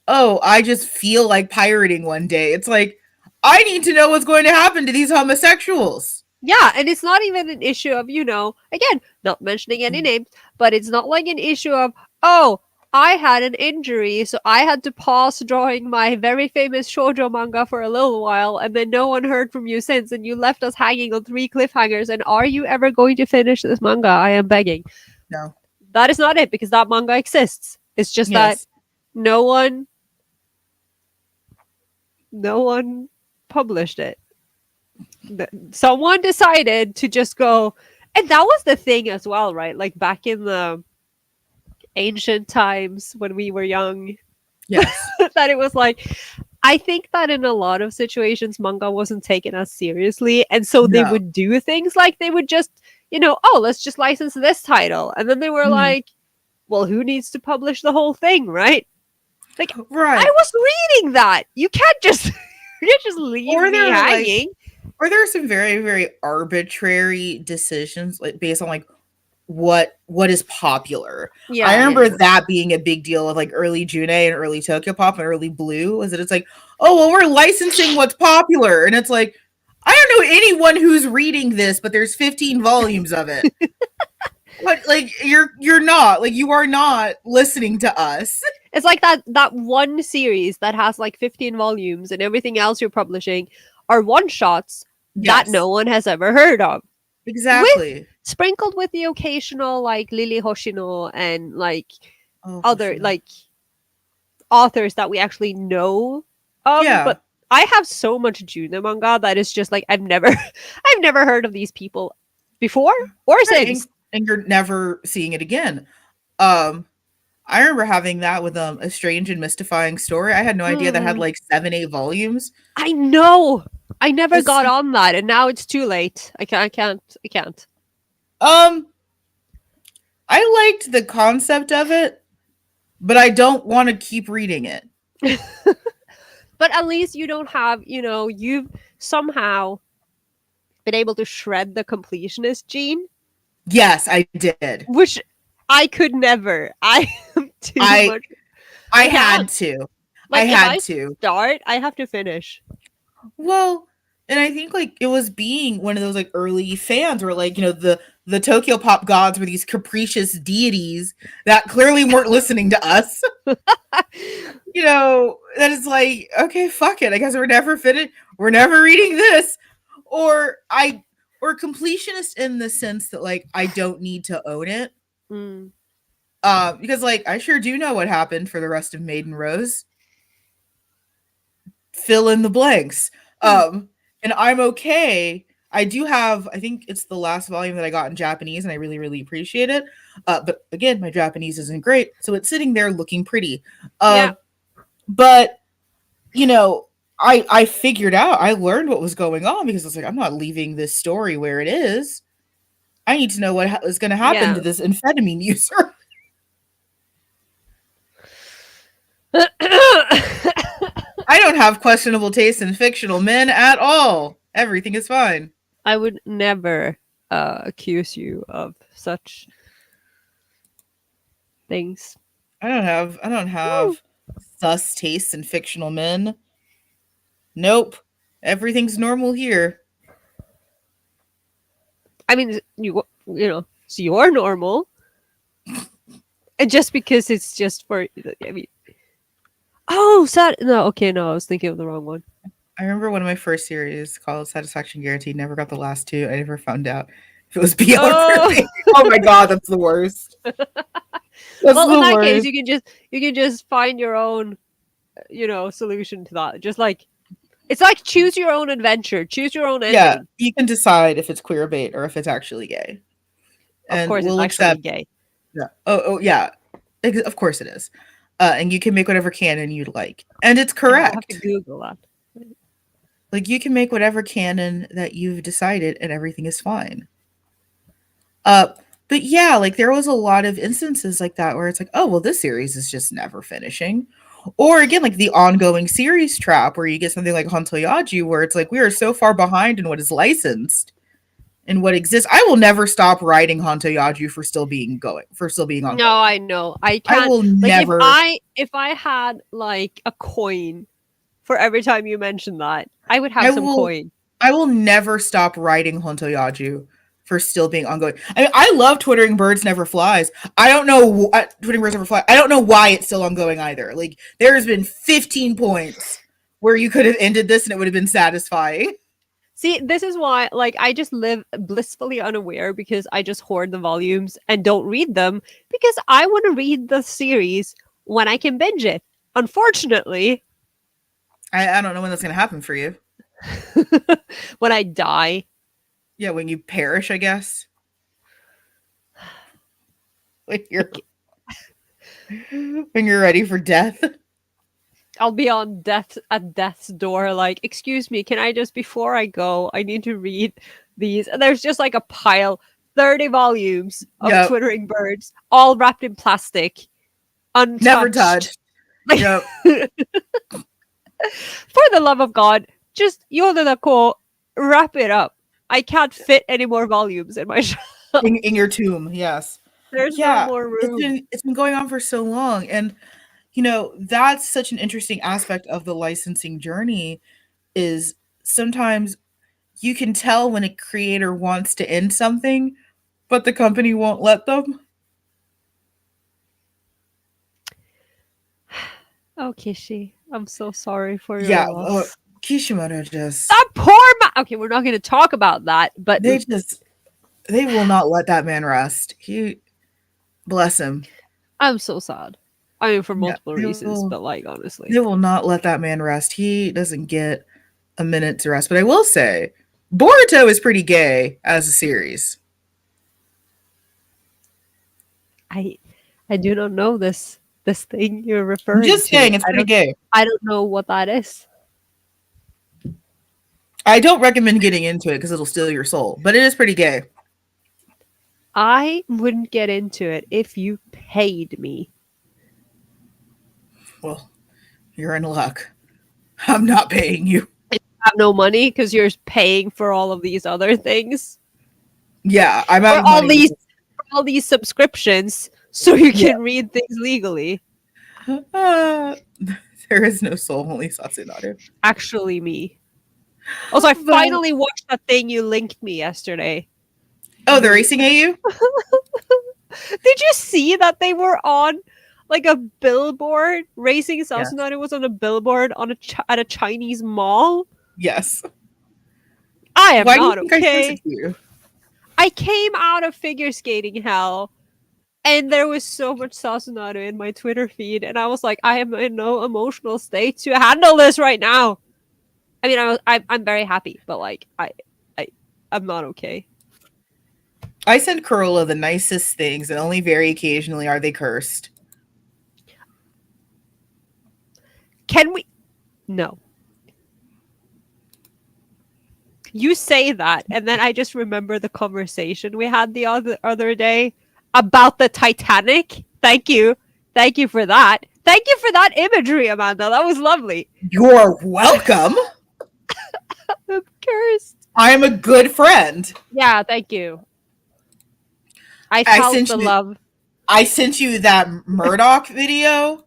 oh, I just feel like pirating one day. It's like I need to know what's going to happen to these homosexuals. Yeah, and it's not even an issue of, again, not mentioning any names, but it's not like an issue of, oh, I had an injury, so I had to pause drawing my very famous shoujo manga for a little while, and then no one heard from you since, and you left us hanging on 3 cliffhangers, and are you ever going to finish this manga? I am begging. No. That is not it, because that manga exists. It's just that Yes. no one no one published it. Someone decided to just go, and that was the thing as well, right? Like back in the ancient times when we were young, Yes. that it was like, I think that in a lot of situations manga wasn't taken as seriously, and so they No. would do things like they would just, oh, let's just license this title, and then they were Mhm. like, well, who needs to publish the whole thing, right? Like, I Right. was reading that. You can't just you can't just leave Or me there are like hanging. or there are some very, very arbitrary decisions like based on like what is popular. I Yeah, remember yeah. that being a big deal with like early June and early Tokyo Pop and early Blue, was that it's like, oh well, we're licensing what's popular. And it's like, I don't know anyone who's reading this, but there's 15 volumes of it. What, like you're not like you are not listening to us. It's like that one series that has like 15 volumes and everything else you're publishing are one shots that Yes, no one has ever heard of. With exactly. sprinkled with the occasional like Lily Hoshino and like Oh, other Hoshino. like authors that we actually know of, Yeah. but I have so much Juna manga that is just like I've never heard of these people before or Right, since. and you're never seeing it again. Um, I remember having that with a strange and mystifying story. I had no idea that had Mm, like 7, 8 volumes. I know. I never It's got like, on that, and now it's too late. I can't. um, I liked the concept of it, but I don't want to keep reading it. But at least you don't have, you've somehow been able to shred the completionist gene, Yes, I did. which I could never. I am too I much. I I had can't. to. I Like if had I to. start, I have to finish. Well, and I think like it was being one of those like early fans where like, the Tokyo pop gods were these capricious deities that clearly weren't listening to us. That is like, okay, fuck it. I guess we're never finished. We're never reading this. Or or completionist in the sense that like I don't need to own it. Mm. Because like I sure do know what happened for the rest of Maiden Rose. Fill in the blanks. Mm. And I'm okay. I do have, I think it's the last volume that I got in Japanese, and I really, really appreciate it. But again, my Japanese isn't great, so it's sitting there looking pretty. Yeah. But you know, I figured out, I learned what was going on because I was like, I'm not leaving this story where it is. I need to know what is going to happen Yeah. to this amphetamine user. I don't have questionable taste in fictional men at all. Everything is fine. I would never accuse you of such things. I don't have Woo. sus tastes in fictional men. Nope. Everything's normal here. I mean, so you're normal, and just because it's just for, I mean, oh, sad. No, okay, no, I was thinking of the wrong one. I remember one of my first series called Satisfaction Guaranteed. Never got the last two. I never found out if it was BL or Oh, queer. Oh my god, that's the worst. That's well, in the that case, worst. you can just find your own, solution to that. Just like it's like choose your own adventure, choose your own Yeah, ending. you can decide if it's queer bait or if it's actually gay, Of and course, it's we'll actually accept. gay. Yeah. Oh yeah. Of course it is. And you can make whatever canon you'd like, and it's I'll have to correct. Google that. Like you can make whatever canon that you've decided, and everything is fine. Uh, but yeah, like there was a lot of instances like that where it's like, oh well, this series is just never finishing. Or again, like the ongoing series trap where you get something like Hontoyaju, where it's like we are so far behind in what is licensed and what exists. I will never stop writing Hontoyaju for still being No, ongoing. I know. I I can't will like never if I had like a coin for every time you mention that, I would I have some will coin. I will never stop writing Hontoyaju for still being ongoing. I mean, I love Twittering Birds Never Flies. I don't know Twittering Birds Never Fly. I don't know why it's still ongoing either. Like there has been 15 points where you could have ended this and it would have been satisfying. See, this is why like I just live blissfully unaware because I just hoard the volumes and don't read them because I want to read the series when I can binge it. Unfortunately, I don't know when that's gonna happen for you. when I die, Yeah, when you perish, I guess. When you're like, when you're ready for death. I'll be on death's door like, "Excuse me, can I just before I go, I need to read these." And there's just like a pile 30 volumes of Yep. twittering birds all wrapped in plastic, Never untouched. touched. Like Yep. for the love of God, just Yoda wrap it up. I can't fit any more volumes in my shelf. In your tomb, yes. There's no Yeah. more room. It's been going on for so long. And that's such an interesting aspect of the licensing journey is sometimes you can tell when a creator wants to end something, but the company won't let them. Oh, Kishi, I'm so sorry for your Yeah, loss. Kishimoto just That poor man. Okay, we're not going to talk about that, but they just they will not let that man rest. He bless him. I'm so sad. I mean, for Yeah, multiple reasons, but like they honestly, will not let that man rest. He doesn't get a minute to rest. But I will say, Boruto is pretty gay as a series. I I do not know this thing you're I'm referring just to. saying, it's pretty gay. I don't know what that is. I don't recommend getting into it because it'll steal your soul, but it is pretty gay. I wouldn't get into it if you paid me. Well, you're in luck. I'm not paying you. Have no money because you're paying for all of these other things Yeah, I'm out for of money because all these subscriptions so you yeah, can read things legally. Uh, there is no soul, only Sasunaru. Actually, me. Also, I But finally watched that thing you linked me yesterday. oh, the The racing AU? Did you see that they were on like a billboard? Racing Yes. Sasunaru was on a billboard on at a Chinese mall. Yes. I am Why do you not think I sent it okay. to you? I came out of figure skating hell, and there was so much Sasunaru in my Twitter feed, and I was like, I am in no emotional state to handle this right now. I mean, I'm very happy, but like I I'm not okay. I send Corolla the nicest things, and only very occasionally are they cursed. Can we? No. You say that, and then I just remember the conversation we had the other day about the Titanic. Thank you for that. Thank you for that imagery, Amanda. That was lovely. You're welcome. I'm cursed. I am a good friend. Yeah, thank you. I I felt sent the you. love. I sent you that Murdoch video.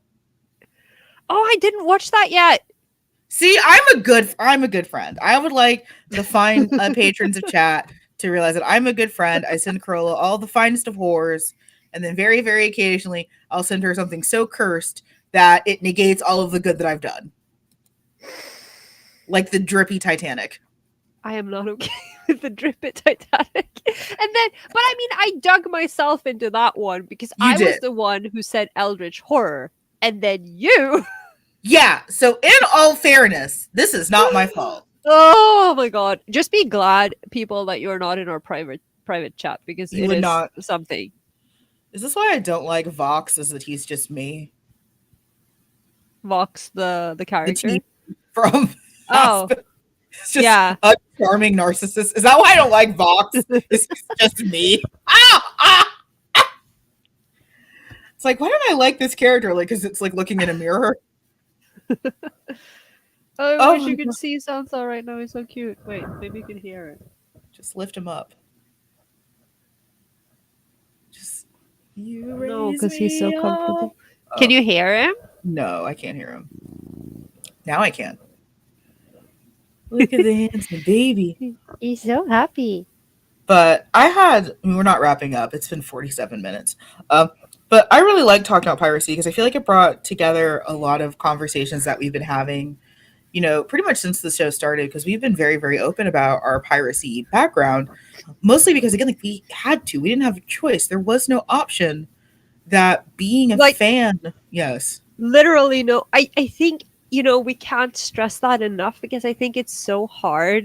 Oh, I didn't watch that yet. See, I'm a good friend. I would like the fine patrons of chat to realize that I'm a good friend. I send Corolla all the finest of horrors, and then very, very occasionally I'll send her something so cursed that it negates all of the good that I've done. Like the drippy Titanic. I am not okay with the drip at Titanic. And then, but I mean, I dug myself into that one because You I was did. the one who said Eldritch Horror. And then you. Yeah. So in all fairness, this is not my fault. Oh my god. Just be glad, people, that you're not in our private chat because You it would is not. something. Is this why I don't like Vox? Is that he's just me? Vox the The team character. from Oh, Aspen. It's just yeah. a charming narcissist. Is that why I don't like Vox? It's just me. Ah, ah. It's like, why don't I like this character? Like, because it's like looking in a mirror. I Oh wish my you could god. see Sansa right now. He's so cute. Wait, maybe you can hear it. Just lift him up. Just you No, raise because he's so me up. comfortable. Can Oh you hear him? no, I can't hear him. Now I can. Look at the handsome baby. He's so happy. But I mean, we're not wrapping up. It's been 47 minutes. But I really like talking about piracy because I feel like it brought together a lot of conversations that we've been having, pretty much since the show started because we've been very, very open about our piracy background, mostly because, again, like we had to. We didn't have a choice. There was no option that being a Like, fan, yes, literally, no. I think, we can't stress that enough because I think it's so hard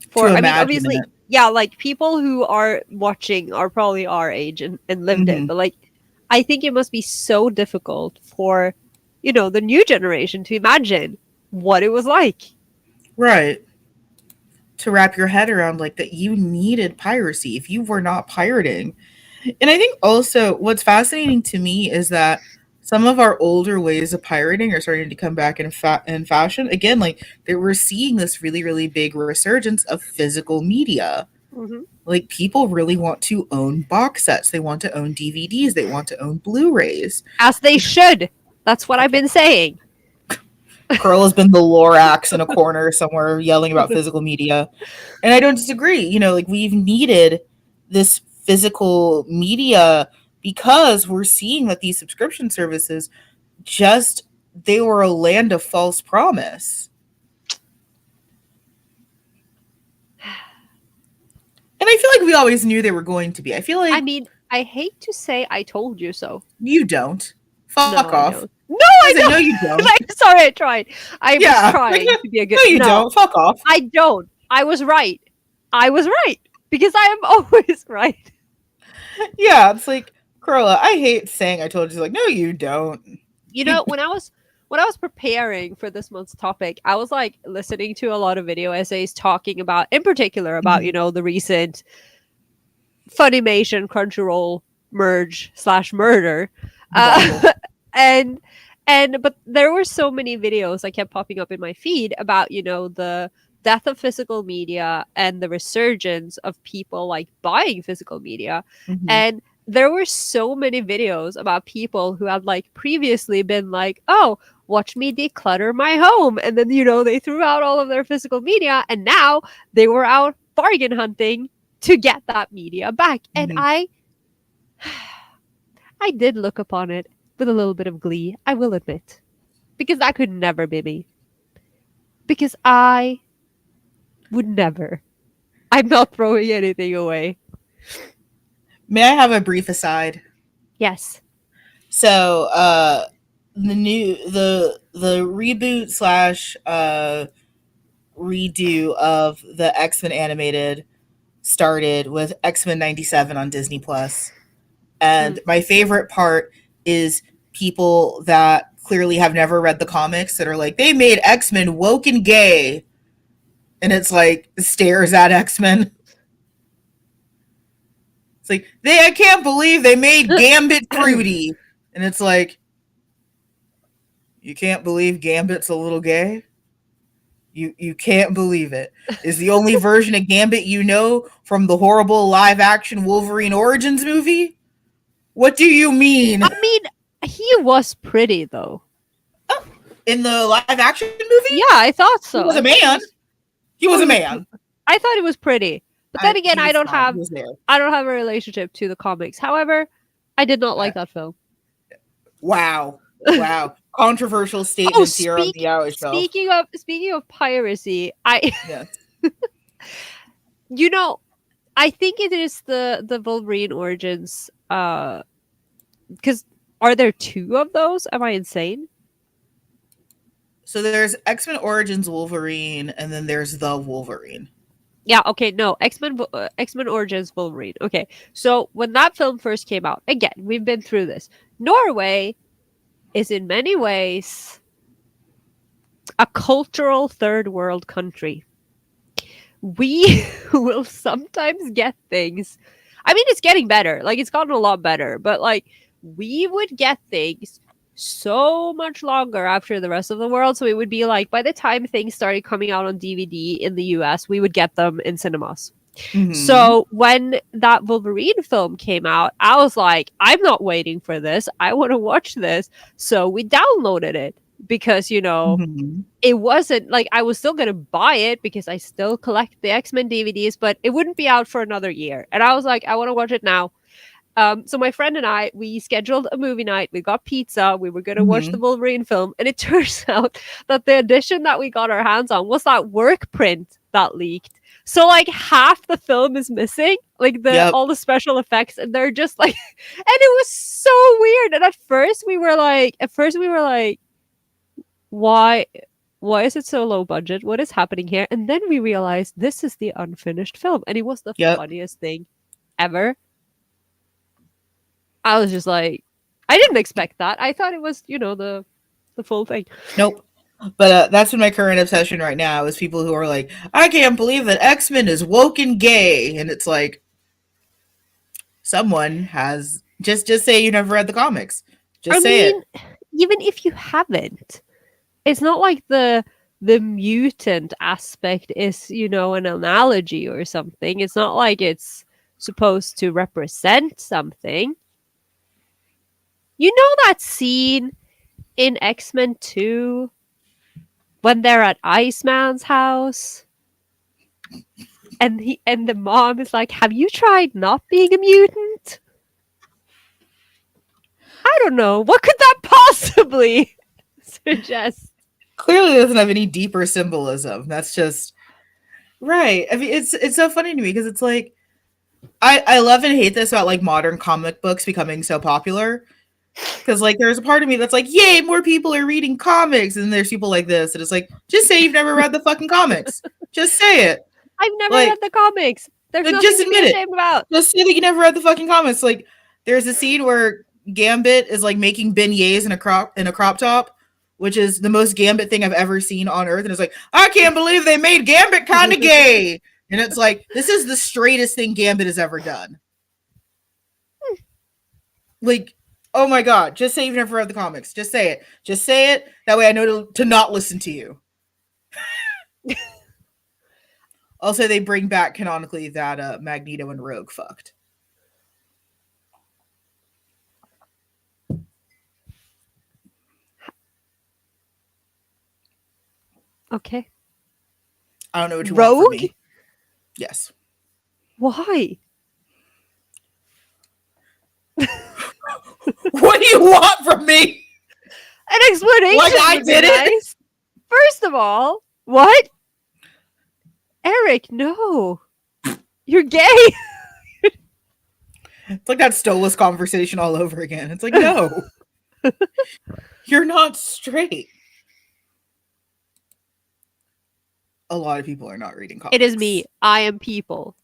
to for, I mean, imagine obviously, it. yeah, like people who are watching are probably our age and lived it, Hmm. but like, I think it must be so difficult for, the new generation to imagine what it was like. Right. To wrap your head around like that you needed piracy if you were not pirating. And I think also what's fascinating to me is that some of our older ways of pirating are starting to come back in fashion. Again, like that we're seeing this really, really big resurgence of physical media. Hmm. Like people really want to own box sets. They want to own DVDs. They want to own Blu-rays. As they should. That's what I've Okay. been saying. Curl has been the Lorax in a corner somewhere yelling about physical media. And I don't disagree. Like we've needed this physical media because we're seeing that these subscription services just they were a land of false promise. And I feel like we always knew they were going to be. I feel I like mean, I hate to say I told you so. you don't. No, Fuck I off. don't. No, I I said, no, don't. you don't. Like, sorry, I tried. I was Yeah. Like, trying no, to be a good. no, you No, don't. Fuck off. I don't. I was right. I was right because I am always right. Yeah. It's like, Corolla, I hate saying I told you. Like, no, you don't. When I was preparing for this month's topic, I was like listening to a lot of video essays talking about, in particular, about Mhm. the recent Funimation Crunchyroll merge/murder, Debacle. and but there were so many videos that kept popping up in my feed about the death of physical media and the resurgence of people like buying physical media, Hmm. and there were so many videos about people who had like previously been like, oh, watch me declutter my home. And then, they threw out all of their physical media and now they were out bargain hunting to get that media back. And Mhm. I did look upon it with a little bit of glee, I will admit, because that could never be me. Because I would never. I'm not throwing anything away. May I have a brief aside? Yes. So, the reboot slash redo of the X-Men animated started with X-Men 97 on Disney Plus. Mm. And my favorite part is people that clearly have never read the comics that are like, they made X-Men woke and gay. And it's like stares at X-Men. It's like, I can't believe they made Gambit fruity. And it's like, you can't believe Gambit's a little gay? You can't believe it. Is the only version of Gambit you know from the horrible live action Wolverine Origins movie? What do you I mean? mean, he was pretty though. Oh, in the live action movie, Yeah, I thought he so. was I a thought he man. was. He Oh, was he a was. man. I thought he was pretty. But then again, He was fine. He was there. I don't have a relationship to the comics. However, I did not Uh, like that film. wow. Wow. Controversial Oh, statements here on the Yaoi Shelf. speaking of piracy, I Yes. you know I think it is the Wolverine origins. Because are there two of those? Am I insane? So there's X-Men Origins Wolverine, and then there's the Wolverine. Yeah. Okay. No. X Men Origins Wolverine. Okay. So when that film first came out, again, we've been through this. Norway is in many ways a cultural third world country. We will sometimes get things. I mean, it's getting better. Like, it's gotten a lot better, but like, we would get things so much longer after the rest of the world. So it would be like by the time things started coming out on DVD in the US, we would get them in cinemas. Mm-hmm. So when that Wolverine film came out, I was like, I'm not waiting for this. I want to watch this. So we downloaded it because, Mm-hmm. it wasn't like I was still going to buy it because I still collect the X-Men DVDs, but it wouldn't be out for another year. And I was like, I want to watch it now. So my friend and I, we scheduled a movie night. We got pizza. We were going to watch the Mm-hmm. Wolverine film. And it turns out that the edition that we got our hands on was that work print that leaked. So like half the film is missing, like the Yep. all the special effects, and they're just like, and it was so weird. And at first we were like, why is it so low budget? What is happening here? And then we realized this is the unfinished film, and it was the Yep. funniest thing ever. I was just like, I didn't expect that. I thought it was, the full thing. Nope. But that's been my current obsession right now is people who are like, I can't believe that X-Men is woke and gay, and it's like someone has just say you never read the comics. I Just say it. mean, even if you haven't, it's not like the mutant aspect is, an analogy or something. It's not like it's supposed to represent something. You know that scene in X-Men 2 when they're at Iceman's house and the mom is like, "Have you tried not being a mutant?" I don't know. What could that possibly suggest? Clearly doesn't have any deeper symbolism. That's just right. I mean, it's so funny to me because it's like I love and hate this about like modern comic books becoming so popular. Because like there's a part of me that's like, yay, more people are reading comics, and there's people like this, and it's like, just say you've never read the fucking comics. Just say it. I've never read Like, the comics. There's nothing just to be admit it. ashamed about. Just say that you never read the fucking comics. Like, there's a scene where Gambit is like making beignets in a crop top, which is the most Gambit thing I've ever seen on Earth. And it's like, I can't believe they made Gambit kind of gay. And it's like, this is the straightest thing Gambit has ever done. Like, oh my god, just say you've never read the comics. Just say it. Just say it. That way I know to not listen to you. Also, they bring back canonically that Magneto and Rogue fucked. Okay. I don't know what you want from Rogue? me. Yes. Why? What do you want from me? An Like explanation I would be did it? nice. First of all, what? Eric, no. You're gay. It's like that Stolas conversation all over again. It's like, no, you're not straight. A lot of people are not reading It is me. comics. I am people.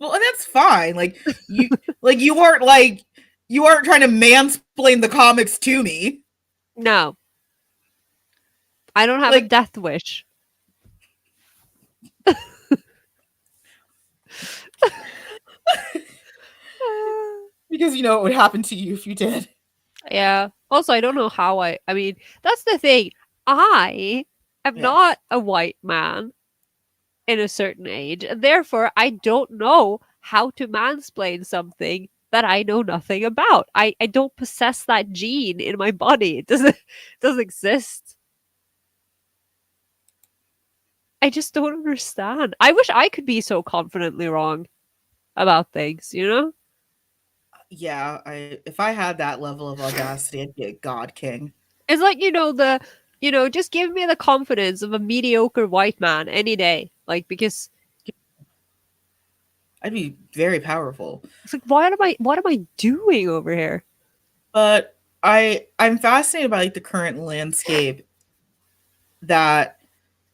Well, and that's fine. You like you aren't trying to mansplain the comics to me. No, I don't have a Like death wish. because you know what would happen to you if you did. Yeah. Also, I don't know how I mean, that's the thing. I am Yes. not a white man in a certain age, and therefore I don't know how to mansplain something that I know nothing about. I don't possess that gene in my body. It doesn't exist. I just don't understand. I wish I could be so confidently wrong about things, you know? Yeah, I if I had that level of audacity, I'd be a god king. It's like, just give me the confidence of a mediocre white man any day. Like, because I'd be very powerful. it's like, what am I doing over here? But I'm fascinated by like the current landscape that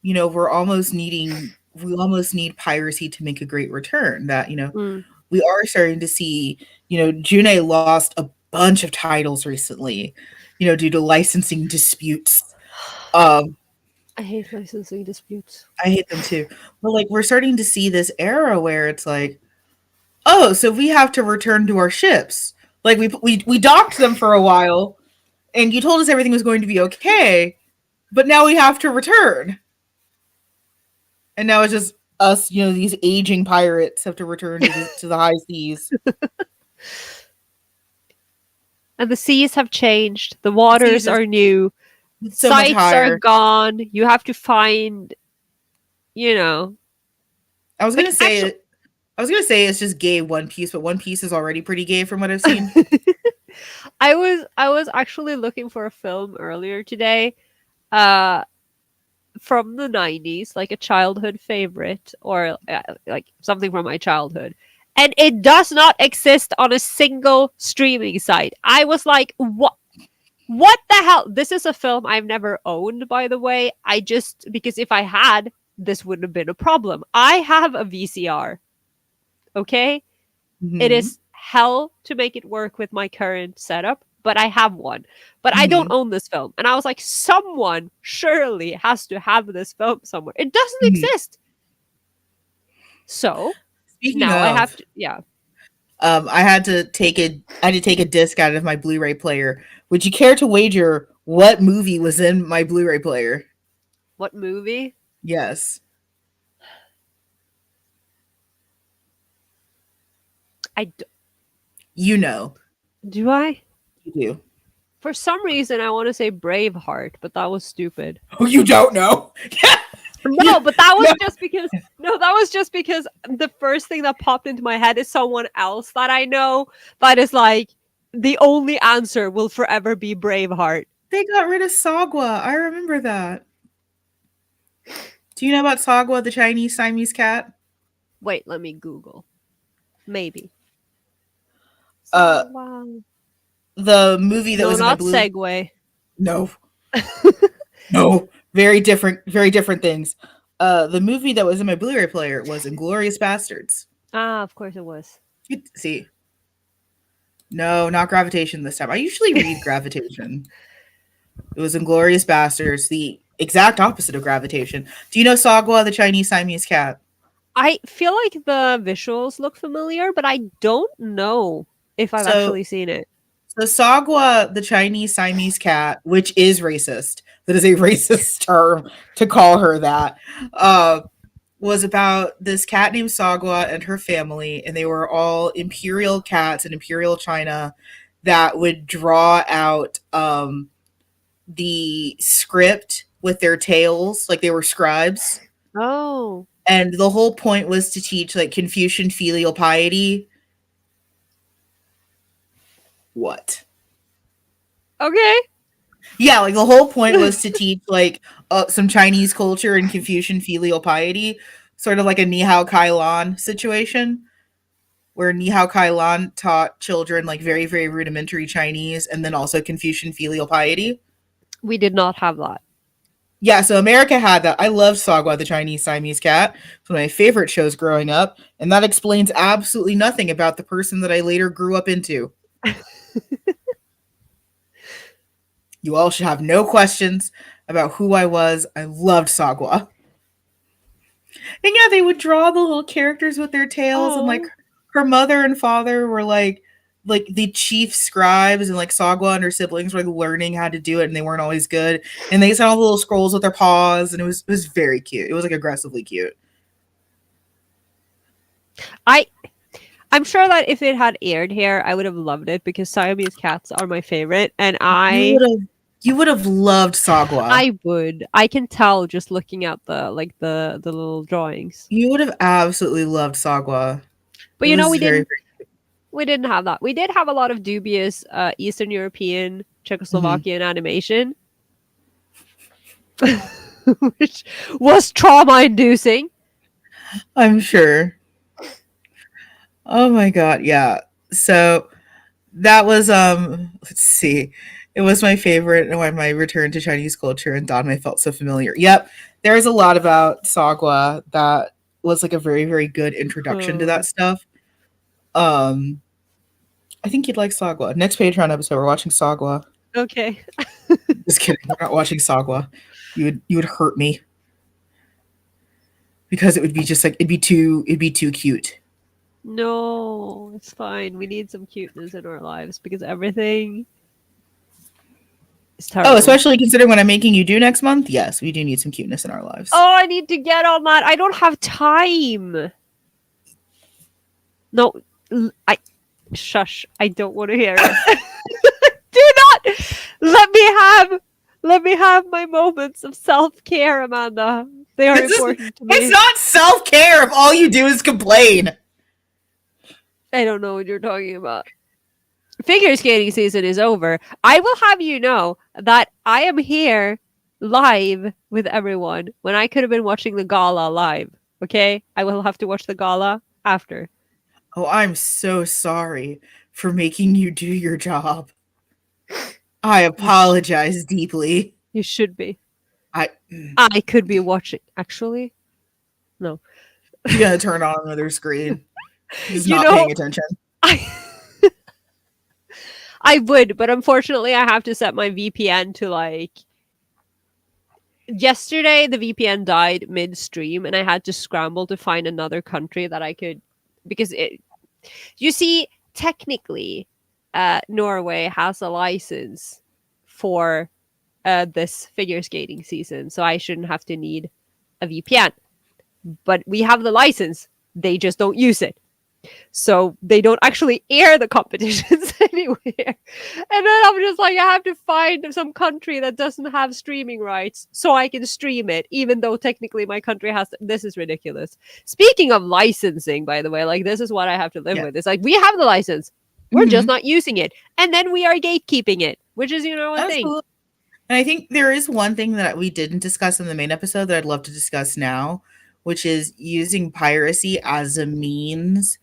we almost need piracy to make a great return. That, Mm. we are starting to see, June lost a bunch of titles recently, due to licensing disputes. Um, I hate licensing disputes. I hate them too. But like we're starting to see this era where it's like, oh, so we have to return to our ships. Like we docked them for a while, and you told us everything was going to be okay, but now we have to return. And now it's just us, these aging pirates have to return to the high seas. And the seas have changed. The The seas waters are are new. so much Sites are higher. gone. You have to find, you know, I was like gonna say actually. it. I was gonna say it's just gay One Piece, but One Piece is already pretty gay from what I've seen. I was actually looking for a film earlier today, uh, from the 90s, like a childhood favorite or like something from my childhood. And it does not exist on a single streaming site. I was like, what? What the hell? This is a film I've never owned, by the way. I just, because if I had, this wouldn't have been a problem. I have a VCR, okay? It Hmm. is hell to make it work with my current setup, but I have one. But I don't Hmm. own this film. And I was like, someone surely has to have this film somewhere. It doesn't Hmm. exist. So Speaking now I have of, to, yeah. I had to take a disc out of my Blu-ray player. Would you care to wager what movie was in my Blu-ray player? What movie? Yes, I d- you know, do I? you do. For some reason, I want to say Braveheart, but that was stupid. Oh, you don't know? No, you, but that was no. just because no, that was just because the first thing that popped into my head is someone else that I know that is like the only answer will forever be Braveheart. They got rid of Sagwa. I remember that. Do you know about Sagwa, the Chinese Siamese cat? Wait, let me Google. Maybe. Uh, So wow. the movie that No, was in my not blue. Segway. No, no, very different things. The movie that was in my Blu-ray player was Inglorious Bastards. Ah, of course it was. See, no, not Gravitation this time. I usually read Gravitation. It was Inglorious Bastards, the exact opposite of Gravitation. Do you know Sagwa, the Chinese Siamese cat? I feel like the visuals look familiar, but I don't know if I've So, actually seen it. so Sagwa, the Chinese Siamese cat, which is racist. That is a racist term to call her that. Uh, was about this cat named Sagwa and her family, and they were all imperial cats in imperial China that would draw out the script with their tails, like they were scribes. Oh, And the whole point was to teach like Confucian filial piety. What? okay. Yeah, like the whole point was to teach like some Chinese culture and Confucian filial piety, sort of like a Ni Hao Kai Lan situation, where Ni Hao Kai Lan taught children like very, very rudimentary Chinese and then also Confucian filial piety. We did not have that. Yeah, so America had that. I loved Sagwa, the Chinese Siamese cat. It's one of my favorite shows growing up, and that explains absolutely nothing about the person that I later grew up into. You all should have no questions about who I was. I loved Sagwa. And yeah, they would draw the little characters with their tails, and like Oh, her mother and father were like the chief scribes, and like Sagwa and her siblings were like learning how to do it, and they weren't always good. And they sent all the little scrolls with their paws, and it was very cute. It was like aggressively cute. I I'm sure that if it had aired here, I would have loved it because Siamese cats are my favorite, and You would have you would have loved Sagwa. I would. I can tell just looking at the like the little drawings. You would have absolutely loved Sagwa. But It you know, was very, very. we didn't have that. We did have a lot of dubious Eastern European Mhm. Czechoslovakian animation, which was trauma inducing. I'm sure. Oh my god, yeah. So that was let's see. It was my favorite and when my return to Chinese culture and Danmei felt so familiar. Yep. There's a lot about Sagwa that was like a very, very good introduction to Uh, that stuff. Um I think you'd like Sagwa. Next Patreon episode, we're watching Sagwa. okay. Just kidding. We're not watching Sagwa. You would hurt me because it would be just like it'd be too cute. No, it's fine. We need some cuteness in our lives because everything is Oh, terrible. especially considering what I'm making you do next month. Yes, we do need some cuteness in our lives. Oh, I need to get on that. I don't have time. No, I shush. I don't want to hear it. Do not let me have my moments of self-care, Amanda. They are This is important to it's me. not self-care if all you do is complain. I don't know what you're talking about. Figure skating season is over. I will have you know that I am here live with everyone when I could have been watching the gala live. Okay? I will have to watch the gala after. Oh, I'm so sorry for making you do your job. I You, sh- apologize deeply. you should be. I I could be watching. Actually, no. She's gonna turn on another screen. She's You not paying know, attention. I I would, but unfortunately, I have to set my VPN to like. Yesterday, the VPN died midstream, and I had to scramble to find another country that I could. Because it. You see, technically, Norway has a license for this figure skating season, so I shouldn't have to need a VPN. But we have the license, they just don't use it. So they don't actually air the competitions anywhere. And then I'm just like, I have to find some country that doesn't have streaming rights so I can stream it, even though technically my country has. This is ridiculous. Speaking of licensing, by the way, like this is what I have to live Yeah. with. It's like we have the license, we're just Mhm. not using it, and then we are gatekeeping it, which is a thing. Absolutely. And I think there is one thing that we didn't discuss in the main episode that I'd love to discuss now, which is using piracy as a means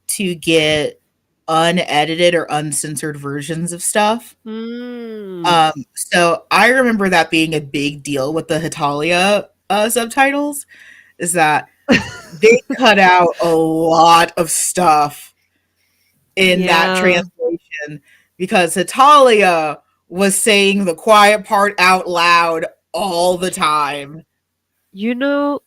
to get unedited or uncensored versions of stuff. Mm. So I remember that being a big deal with the Hitalia subtitles, is that they cut out a lot of stuff in that Yeah. translation because Hitalia was saying the quiet part out loud all the time. You know,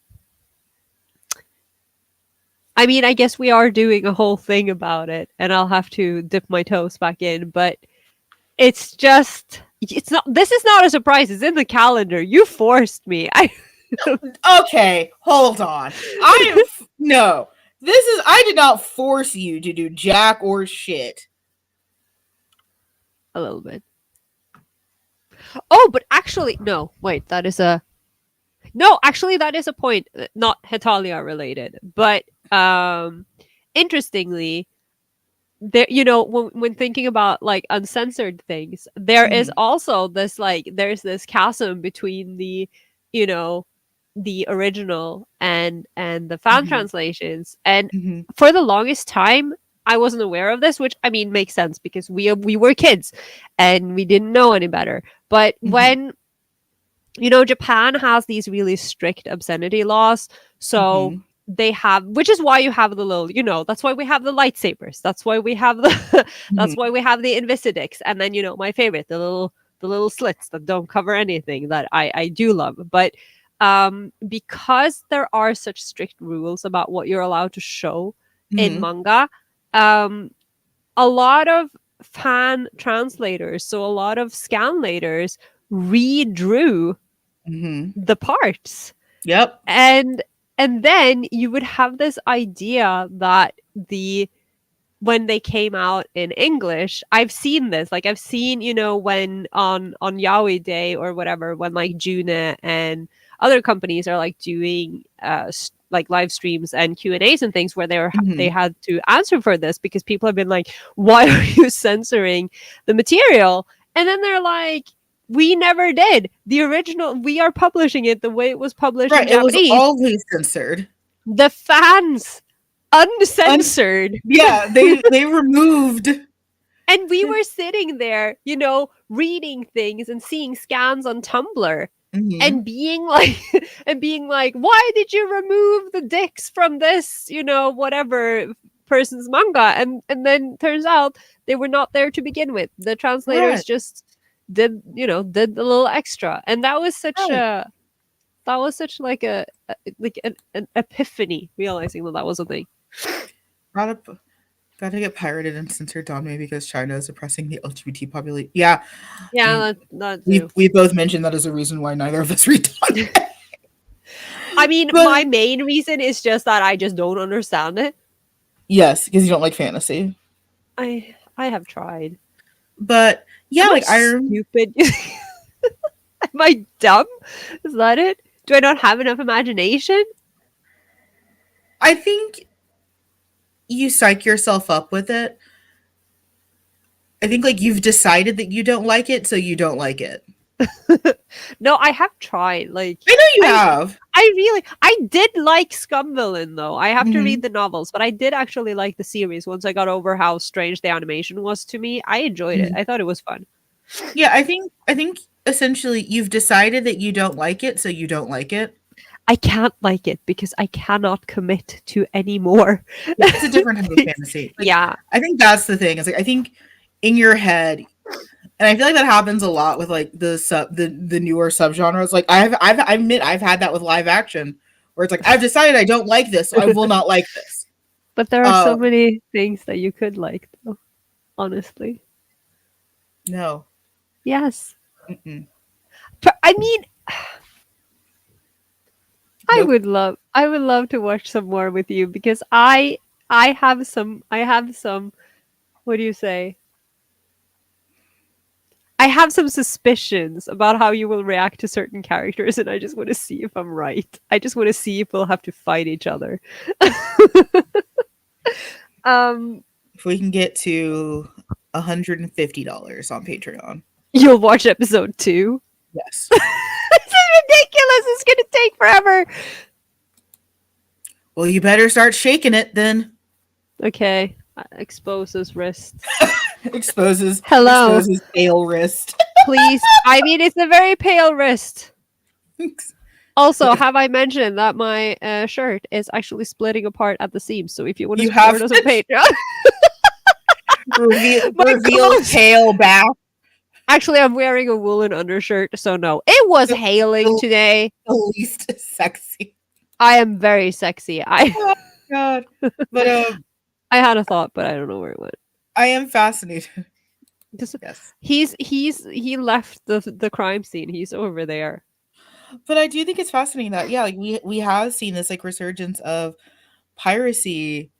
I mean, I guess we are doing a whole thing about it, and I'll have to dip my toes back in, but it's just it's not this is not a surprise. It's in the calendar. You forced me. I Okay, hold on. I am no. This is I did not force you to do jack or shit. a little bit. Oh, but actually, no. Wait, that is a no. Actually, that is a point. Not Hetalia related, but interestingly, there. When thinking about like uncensored things, there is Hmm. also this like there's this chasm between you know, the original and the fan Hmm. translations, and Hmm. for the longest time. I wasn't aware of this, which I mean makes sense because we were kids and we didn't know any better. But Hmm. when Japan has these really strict obscenity laws. So Hmm. they have, which is why you have the little, that's why we have the lightsabers. That's why we have the, that's Hmm. why we have the Invisidix. And then, my favorite, the little slits that don't cover anything that I do love. But because there are such strict rules about what you're allowed to show in Hmm. manga, um, a lot of fan translators, so a lot of scanlators redrew Hmm. the parts. Yep. And then you would have this idea that the when they came out in English, I've seen this. Like I've seen, when on Yaoi Day or whatever, when like June and other companies are like doing like live streams and Q&As and things where they Hmm. had to answer for this because people have been like, why are you censoring the material? And then they're like, we never did. The original, we are publishing it the way it was published in Right. It was Japanese. always censored. The fans Un- uncensored. yeah, they removed. And we were sitting there, reading things and seeing scans on Tumblr Hmm. and being like and being like, why did you remove the dicks from this, whatever person's manga? And then turns out they were not there to begin with. The translators Right. just did the little extra. And Right. that was such like like an epiphany realizing that that was a thing. Gotta gotta get pirated and censored on me because China is oppressing the LGBT population. Yeah, Yeah, we that we too. we both mentioned that as a reason why neither of us read Dante. I mean, But my main reason is just that I just don't understand it. yes, because you don't like fantasy. I have tried. But yeah, Am I like stupid? Am I dumb? Is that it? Do I not have enough imagination? I think you psych yourself up with it. I think like you've decided that you don't like it, so you don't like it. No, I have tried. Like I know you I have. I did like Scumvillain though. I have to read Hmm. the novels, but I did actually like the series once I got over how strange the animation was to me. I enjoyed it. Hmm. I thought it was fun. Yeah, I think essentially you've decided that you don't like it, so you don't like it. I can't like it because I cannot commit to any more. Yeah, it's a different type of fantasy. Like Yeah. I think that's the thing. It's like I think in your head, and I feel like that happens a lot with like the newer subgenres. Like I admit I've had that with live action, where it's like I've decided I don't like this, so I will not like this. But there are Uh, so many things that you could like, though, honestly. no. Yes. Mm-mm. But, I mean, Nope. I would love to watch some more with you because I have some what do you say? I have some suspicions about how you will react to certain characters and I just want to see if I'm right. I just want to see if we'll have to fight each other. um If we can get to $150 on Patreon. you'll watch episode 2. Yes. This is ridiculous. It's going to take forever. Well, you better start shaking it then. Okay. Expose his wrists. exposes Hello. exposes pale wrist. Please. I mean, it's a very pale wrist. Also, have I mentioned that my shirt is actually splitting apart at the seams? So if you want to You support have us on Patreon, my reveal clothes. pale back. Actually, I'm wearing a woolen undershirt, so no. It was The, hailing the today. least sexy. I am very sexy. I Oh god. But I had a thought, but I don't know where it went. I am fascinated. Just, Yes. he left the crime scene. He's over there. But I do think it's fascinating that yeah, like we have seen this like resurgence of piracy,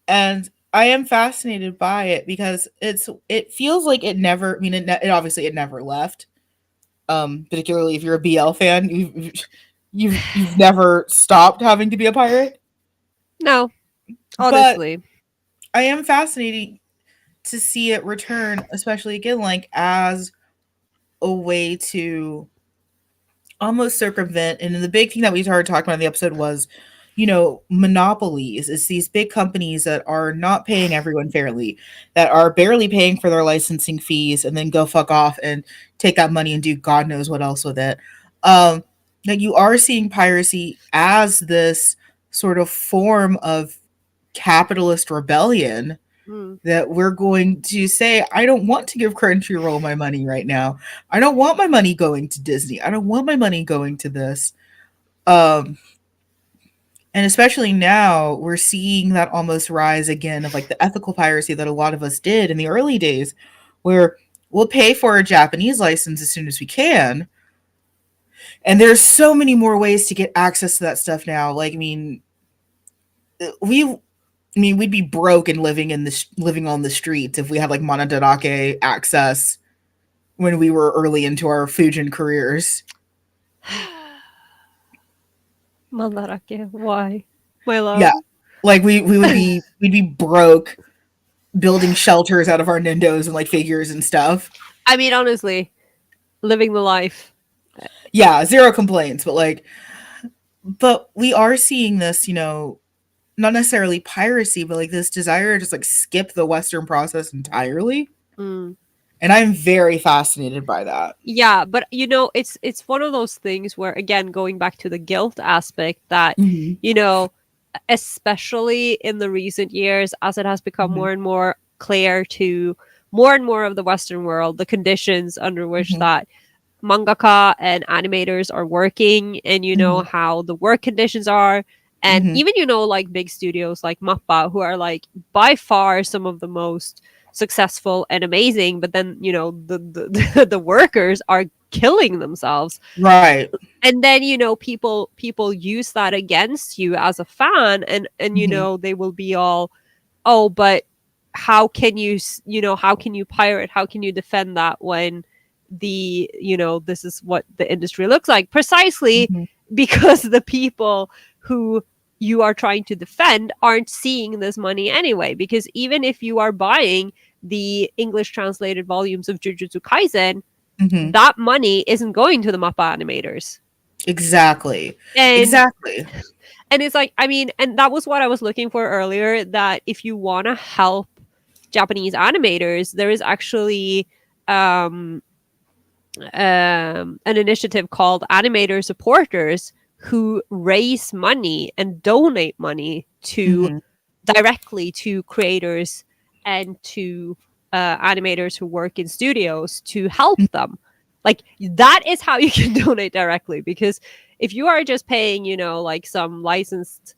and I am fascinated by it because it feels like it never. I mean, it obviously it never left. Particularly if you're a BL fan, you've never stopped having to be a pirate. No, But honestly. I am fascinated to see it return, especially again, like as a way to almost circumvent. And the big thing that we started talking about in the episode was, monopolies. It's these big companies that are not paying everyone fairly, that are barely paying for their licensing fees, and then go fuck off and take that money and do God knows what else with it. Um, that you are seeing piracy as this sort of form of capitalist rebellion, Mm. that we're going to say, I don't want to give Crunchyroll my money right now. I don't want my money going to Disney. I don't want my money going to this. Um, and especially now, we're seeing that almost rise again of like the ethical piracy that a lot of us did in the early days, where we'll pay for a Japanese license as soon as we can. And there's so many more ways to get access to that stuff now. Like, we we'd be broke and living on the streets if we had like Monodarake access when we were early into our fujin careers. Mandarake, why? My Yeah, love. like we'd be broke building shelters out of our nindos and like figures and stuff. I mean, honestly, living the life. Yeah, zero complaints, but we are seeing this, not necessarily piracy, but like this desire to just like skip the Western process entirely. Mm. And I'm very fascinated by that. Yeah, but it's one of those things where, again, going back to the guilt aspect, that Hmm. you know, especially in the recent years, as it has become Hmm. more and more clear to more and more of the Western world, the conditions under which Hmm. that mangaka and animators are working, and Hmm. how the work conditions are, and Hmm. even like big studios like Mappa, who are like by far some of the most successful and amazing, but then the workers are killing themselves, Right. and then people use that against you as a fan, and Hmm. they will be all, oh, but how can how can you pirate, how can you defend that when this is what the industry looks like, precisely Hmm. because the people who you are trying to defend aren't seeing this money anyway, because even if you are buying the English translated volumes of Jujutsu Kaisen, Hmm. that money isn't going to the Mappa animators. Exactly. and Exactly. and it's like, I mean, and that was what I was looking for earlier, that if you want to help Japanese animators, there is actually um an initiative called Animator Supporters, who raise money and donate money to Hmm. directly to creators and to animators who work in studios to help them. Like, that is how you can donate directly, because if you are just paying, like some licensed,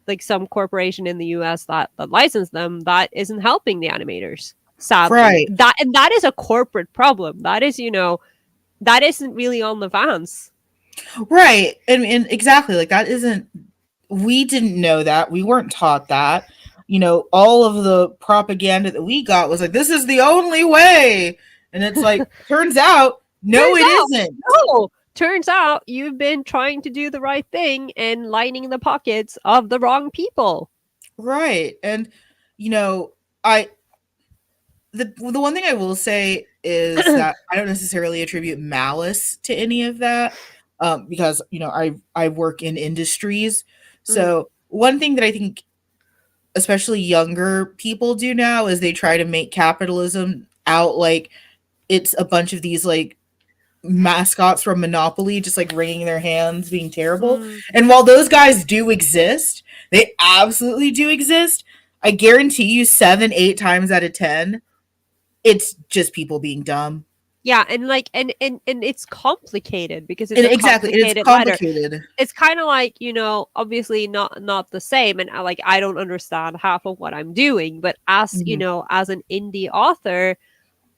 like some corporation in the US that license them, that isn't helping the animators. Sadly, Right. that is a corporate problem. That is, that isn't really on the fans. Right. And exactly, like that isn't, we didn't know that. We weren't taught that. All of the propaganda that we got was like, this is the only way. And it's like, turns out, no, Turns it out, isn't. no. Turns out you've been trying to do the right thing and lining the pockets of the wrong people. Right. And, you know, I, the one thing I will say is that I don't necessarily attribute malice to any of that, because I work in industries. Mm, So one thing that I think especially younger people do now is they try to make capitalism out like it's a bunch of these like mascots from Monopoly just like wringing their hands being terrible. mm. And while those guys do exist, they absolutely do exist. I guarantee you 7, 8 times out of 10, it's just people being dumb. Yeah, and like and it's complicated because it's And a exactly, it's complicated letter. complicated. It's kind of like, obviously not the same, and like I don't understand half of what I'm doing, but as, Hmm. as an indie author,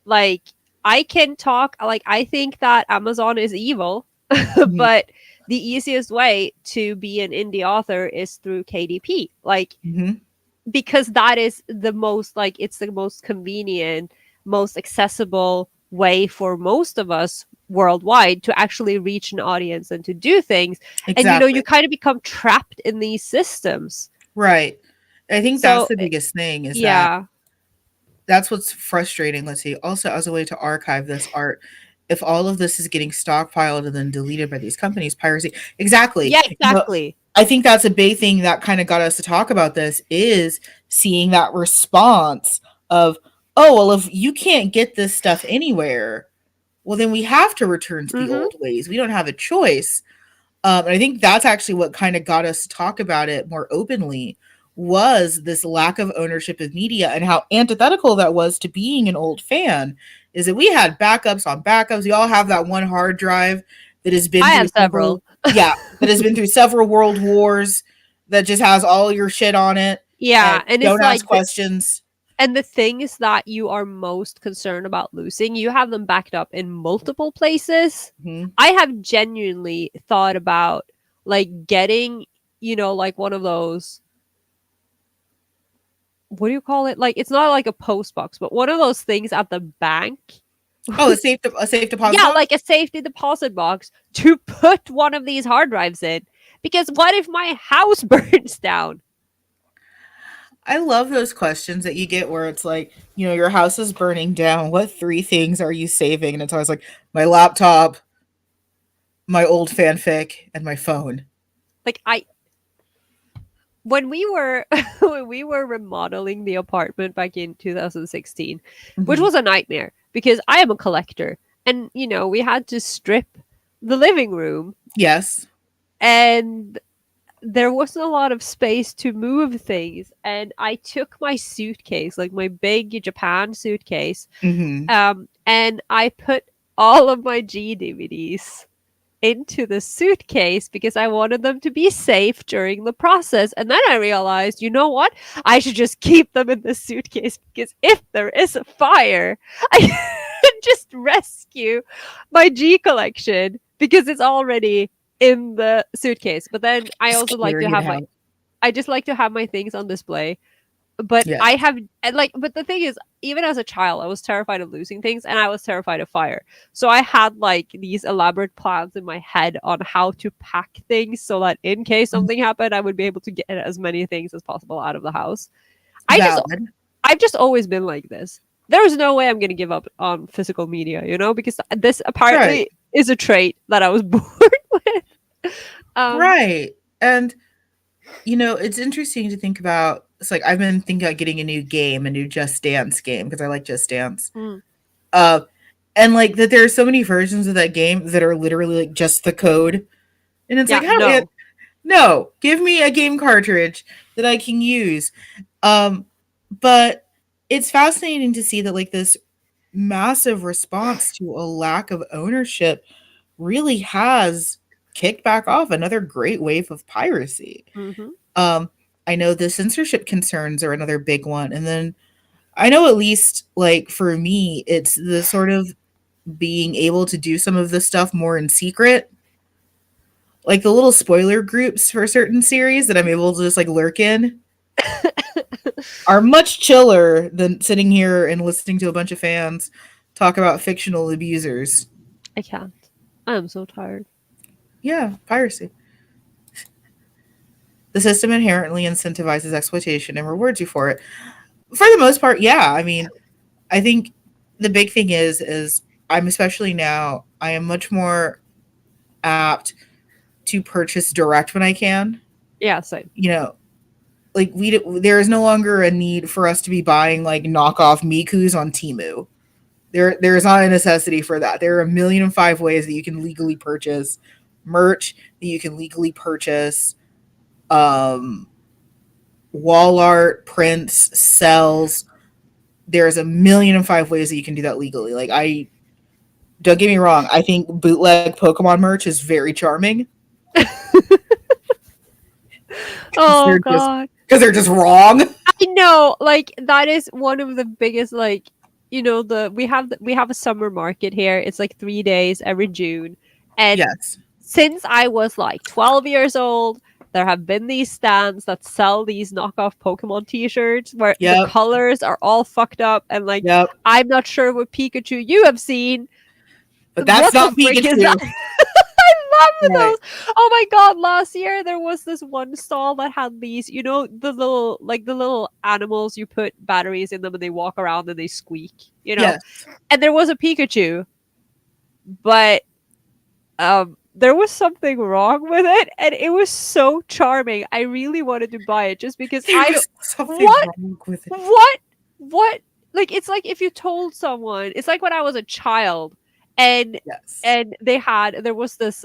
like, I can talk, like, I think that Amazon is evil, Hmm. but the easiest way to be an indie author is through KDP. Like, Hmm. because that is the most, like, it's the most convenient, most accessible way for most of us worldwide to actually reach an audience and to do things. And you Exactly. kind of become trapped in these systems. Right. I think that's So the biggest thing is that yeah. that's what's frustrating. Let's see. Also, as a way to archive this art, if all of this is getting stockpiled and then deleted by these companies, piracy. Exactly. Yeah, You know, exactly. I think that's a big thing that kind of got us to talk about this is seeing that response of, oh, well, if you can't get this stuff anywhere, well, then we have to return to the Mhm. old ways. We don't have a choice. And I think that's actually what kind of got us to talk about it more openly was this lack of ownership of media and how antithetical that was to being an old fan. Is that we had backups on backups. We all have that one hard drive that has been I through have several, several. yeah, that has been through several world wars that just has all your shit on it and Yeah, and it's don't ask like questions. the things that you are most concerned about losing, you have them backed up in multiple places. Mhm. I have genuinely thought about like getting, like one of those, what do you call it? Like it's not like a post box, but one of those things at the bank. Oh, a safe deposit Yeah, box. like a safety deposit box to put one of these hard drives in. Because what if my house burns down? I love those questions that you get where it's like, your house is burning down. What three things are you saving? And it's always like my laptop, my old fanfic, and my phone. Like I when we were when we were remodeling the apartment back in 2016, which Hmm. was a nightmare because I am a collector, and we had to strip the living room, Yes. and there wasn't a lot of space to move things, and I took my suitcase, like my big Japan suitcase, Hmm. and I put all of my G DVDs into the suitcase because I wanted them to be safe during the process. And then I realized, you know what? I should just keep them in the suitcase because if there is a fire, I can just rescue my G collection because it's already in the suitcase. But then I Just also like to carry it have out. I just like to have my things on display, but Yeah. I have and like but the thing is, even as a child I was terrified of losing things and I was terrified of fire. So I had like these elaborate plans in my head on how to pack things so that in case something happened I would be able to get as many things as possible out of the house. I just Valid. I've just always been like this. There is no way I'm going to give up on physical media, because this Right. apparently is a trait that I was born with. Right. And, it's interesting to think about. It's like I've been thinking about getting a new game, a new Just Dance game, because I like Just Dance. Mm, Uh, and like that there are so many versions of that game that are literally like just the code. And it's like, yeah, how no. no, give me a game cartridge that I can use. Um, but it's fascinating to see that like this massive response to a lack of ownership really has kicked back off another great wave of piracy. Hmm. Um, I know the censorship concerns are another big one. And then I know at least like for me, it's the sort of being able to do some of this stuff more in secret, like the little spoiler groups for certain series that I'm able to just like lurk in are much chiller than sitting here and listening to a bunch of fans talk about fictional abusers. I can't. I am so tired. Yeah, piracy. The system inherently incentivizes exploitation and rewards you for it. For the most part, yeah. I mean, I think the big thing is I'm especially now I am much more apt to purchase direct when I can. Yeah, same. You know, like there is no longer a need for us to be buying like knockoff Mikus on Timu. There is not a necessity for that. There are a million and five ways that you can legally purchase merch, that you can legally purchase um wall art, prints, cells. There's a million and five ways that you can do that legally. Like I don't get me wrong, I think bootleg Pokemon merch is very charming because Oh they're just god. wrong. I know, like that is one of the biggest, like, the we have a summer market here. It's like 3 days every June. And Yes. since I was like 12 years old, there have been these stands that sell these knockoff Pokemon t-shirts where the Yep. colors are all fucked up and like Yep. I'm not sure what Pikachu you have seen. But that's What the not frick is that? Pikachu. I love Right. those. Oh my god, last year there was this one stall that had these, you know, the little animals you put batteries in them and they walk around and they squeak, you know. Yes. And there was a Pikachu, but there was something wrong with it and it was so charming. I really wanted to buy it just because There I don't was something what wrong with it. what what like it's like if you told someone, it's like when I was a child and Yes. there was this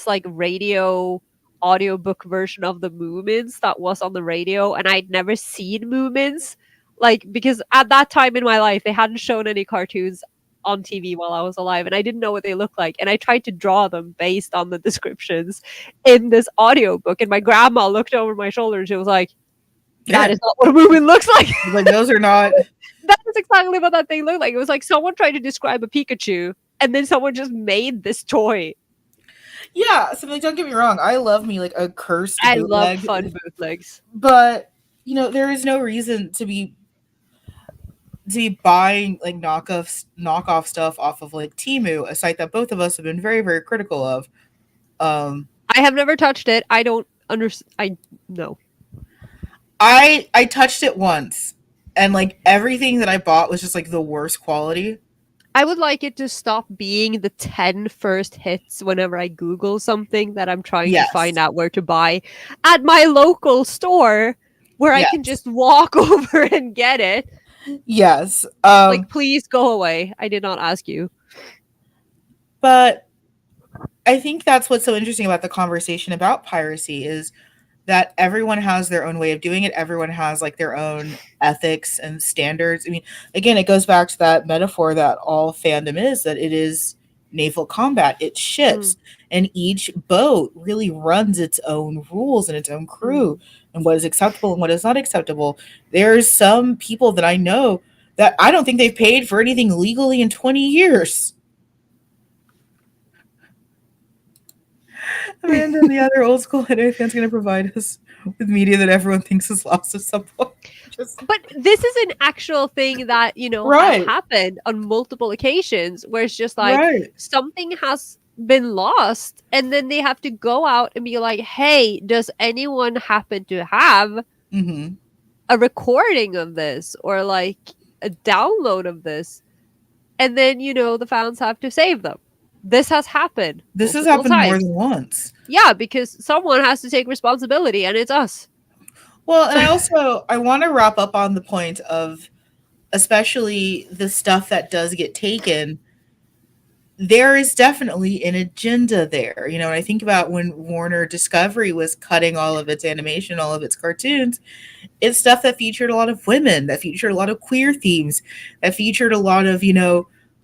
like radio audiobook version of the Moomins that was on the radio, and I'd never seen Moomins, like because at that time in my life they hadn't shown any cartoons on TV while I was alive, and I didn't know what they looked like, and I tried to draw them based on the descriptions in this audiobook, and my grandma looked over my shoulder and she was like, "That Yeah. is not what a Moomin looks like." Like those are not. That is exactly what that thing looked like. It was like someone tried to describe a Pikachu, and then someone just made this toy. Yeah. So like, don't get me wrong. I love me like a cursed I love bootleg, fun bootlegs. but there is no reason to be buying like knockoff stuff off of like Timu, a site that both of us have been very very critical of. Um, I have never touched it. I don't understand. I no. I touched it once, and like everything that I bought was just like the worst quality. I would like it to stop being the 10 first hits whenever I Google something that I'm trying to find Yes. out where to buy at my local store where I can Yes. just walk over and get it. Yes. Like, please go away. I did not ask you. But I think that's what's so interesting about the conversation about piracy is that everyone has their own way of doing it. Everyone has like their own ethics and standards. I mean, again, it goes back to that metaphor that all fandom is that it is naval combat, it's Mm, ships, and each boat really runs its own rules and its own crew mm. and what is acceptable and what is not acceptable. There's some people that I know that I don't think they've paid for anything legally in 20 years. Amanda and the other old school anime fans going to provide us with media that everyone thinks is lost at some point. Just But this is an actual thing that, has right, happened on multiple occasions where it's just like right. something has been lost and then they have to go out and be like, "Hey, does anyone happen to have Mm-hmm. a recording of this or like a download of this?" And then, the fans have to save them. This has happened This has multiple happened more times. than once. Yeah, because someone has to take responsibility and it's us. Well, and I want to wrap up on the point of especially the stuff that does get taken. There is definitely an agenda there. And I think about when Warner Discovery was cutting all of its animation, all of its cartoons, it's stuff that featured a lot of women, that featured a lot of queer themes, that featured a lot of,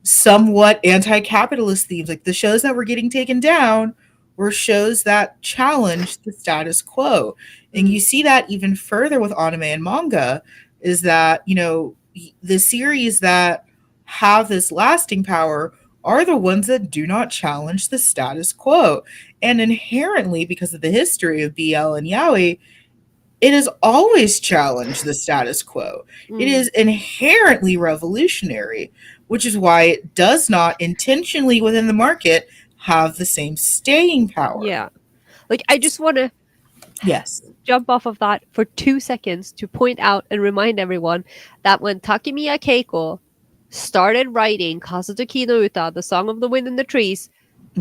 somewhat anti capitalist themes. Like the shows that were getting taken down were shows that challenged the status quo. And you Mm, see that even further with anime and manga, is that, the series that have this lasting power are the ones that do not challenge the status quo. And inherently, because of the history of BL and Yaoi, it has always challenged the status quo. It mm, is inherently revolutionary, which is why it does not intentionally within the market have the same staying power. yeah. Like, I just want to Yes. jump off of that for 2 seconds to point out and remind everyone that when Takemiya Keiko started writing Kazutoki no Uta, the Song of the Wind and the Trees,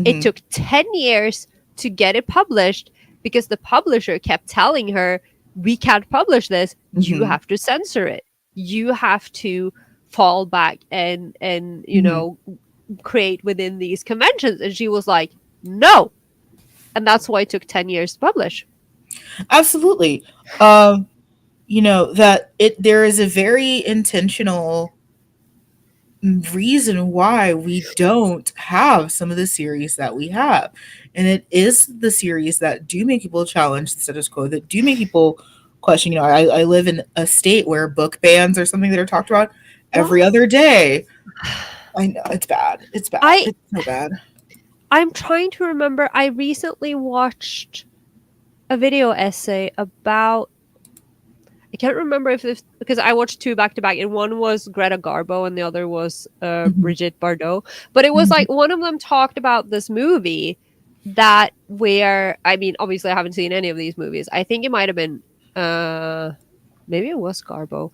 it Hmm. took 10 years to get it published because the publisher kept telling her, "We can't publish this. You Hmm. have to censor it. You have to fall back and Hmm. create within these conventions." And she was like, "No." And that's why it took 10 years to publish. Absolutely. That there is a very intentional reason why we don't have some of the series that we have. And it is the series that do make people challenge the status quo, that do make people question. I live in a state where book bans are something that are talked about every Well, other day. I know it's bad. It's bad. I It's so bad. I'm trying to remember. I recently watched a video essay about I can't remember if this, because I watched two back to back, and one was Greta Garbo and the other was Mhm. Brigitte Bardot. But it was Mhm. like one of them talked about this movie that where I mean, obviously I haven't seen any of these movies. I think it might have been uh maybe it was Garbo,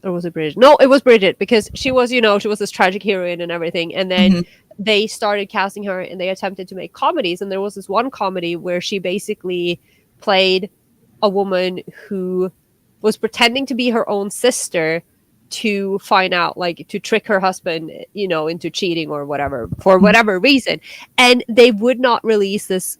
or was it Bridget? No, it was Bridget, because she was, she was this tragic heroine and everything. And then Mhm. they started casting her and they attempted to make comedies. And there was this one comedy where she basically played a woman who was pretending to be her own sister to find out, like, to trick her husband, into cheating or whatever, for Mhm. whatever reason. And they would not release this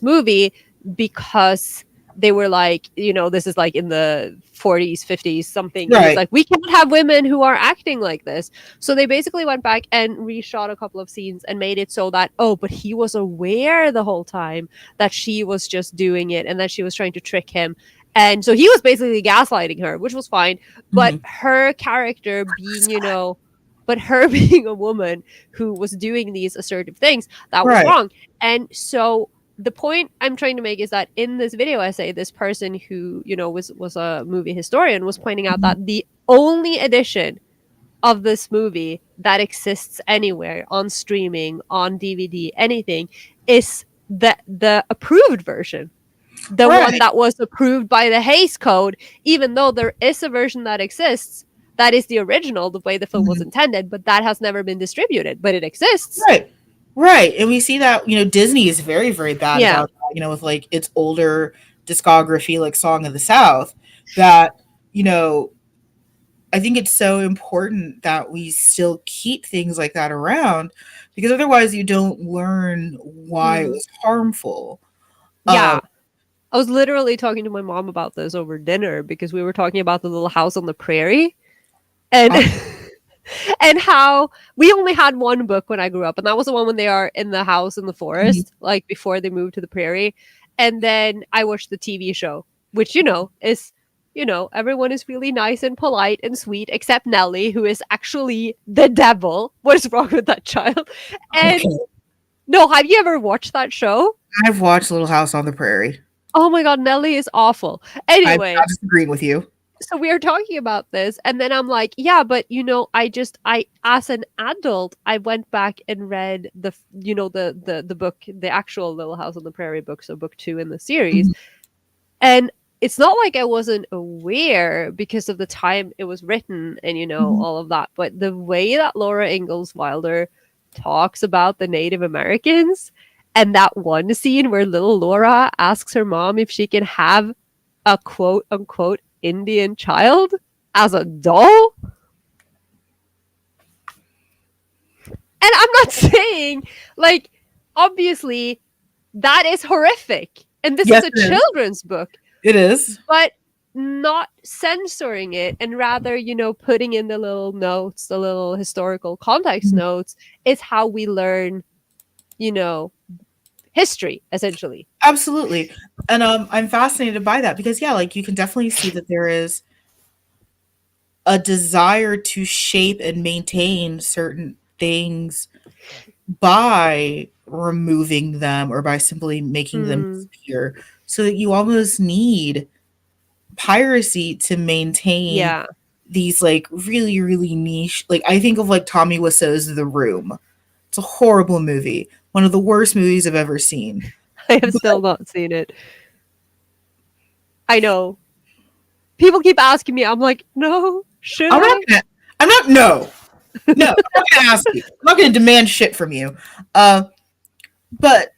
movie because they were like, this is like in the 40s, 50s, something. And it's Right. like, we can't have women who are acting like this. So they basically went back and reshot a couple of scenes and made it so that, oh, but he was aware the whole time that she was just doing it and that she was trying to trick him. And so he was basically gaslighting her, which was fine. But Mhm. her character being, but her being a woman who was doing these assertive things, that was Right. wrong. And so the point I'm trying to make is that in this video essay, this person who, was a movie historian was pointing out Mhm. that the only edition of this movie that exists anywhere on streaming, on DVD, anything, is the approved version. The one Right. that was approved by the Hays Code, even though there is a version that exists that is the original, the way the film was Mhm. intended, but that has never been distributed, but it exists. Right. Right. And we see that, Disney is very, very bad Yeah. about that, with like its older discography, like Song of the South, that, you know, I think it's so important that we still keep things like that around because otherwise you don't learn why it Mm. was harmful. Um, Yeah. I was literally talking to my mom about this over dinner because we were talking about the little house on the prairie, and uh, and how we only had one book when I grew up, and that was the one when they are in the house in the mhm, forest, like before they moved to the prairie. And then I watched the TV show, which is, everyone is really nice and polite and sweet except Nellie, who is actually the devil. What is wrong with that child? And okay. no, have you ever watched that show? I've watched Little House on the Prairie. Oh my god, Nellie is awful. I'm Anyway, not disagreeing with you. so we were talking about this, and then I'm like, yeah, but I as an adult, I went back and read the book, the actual Little House on the Prairie book, so book 2 in the series. Mhm, And it's not like I wasn't aware because of the time it was written and mhm. all of that, but the way that Laura Ingalls Wilder talks about the Native Americans, and that one scene where little Laura asks her mom if she can have a quote unquote Indian child as a doll. And I'm not saying, like, obviously that is horrific. And this is Yes, a it is. children's book, It is. but not censoring it and rather, putting in the little notes, the little historical context Mhm. notes is how we learn, you know, history, essentially. Absolutely. And I'm fascinated by that because yeah, like you can definitely see that there is a desire to shape and maintain certain things by removing them or by simply making them Mm, disappear so that you almost need piracy to maintain yeah, these like really really niche, like I think of like Tommy Wiseau's The Room. It's a horrible movie, one of the worst movies I've ever seen. I have But still not seen it. I know. People keep asking me. I'm like, no, should I'm not I? gonna, I'm not, no, no, I'm not gonna ask you, I'm not gonna demand shit from you. uh but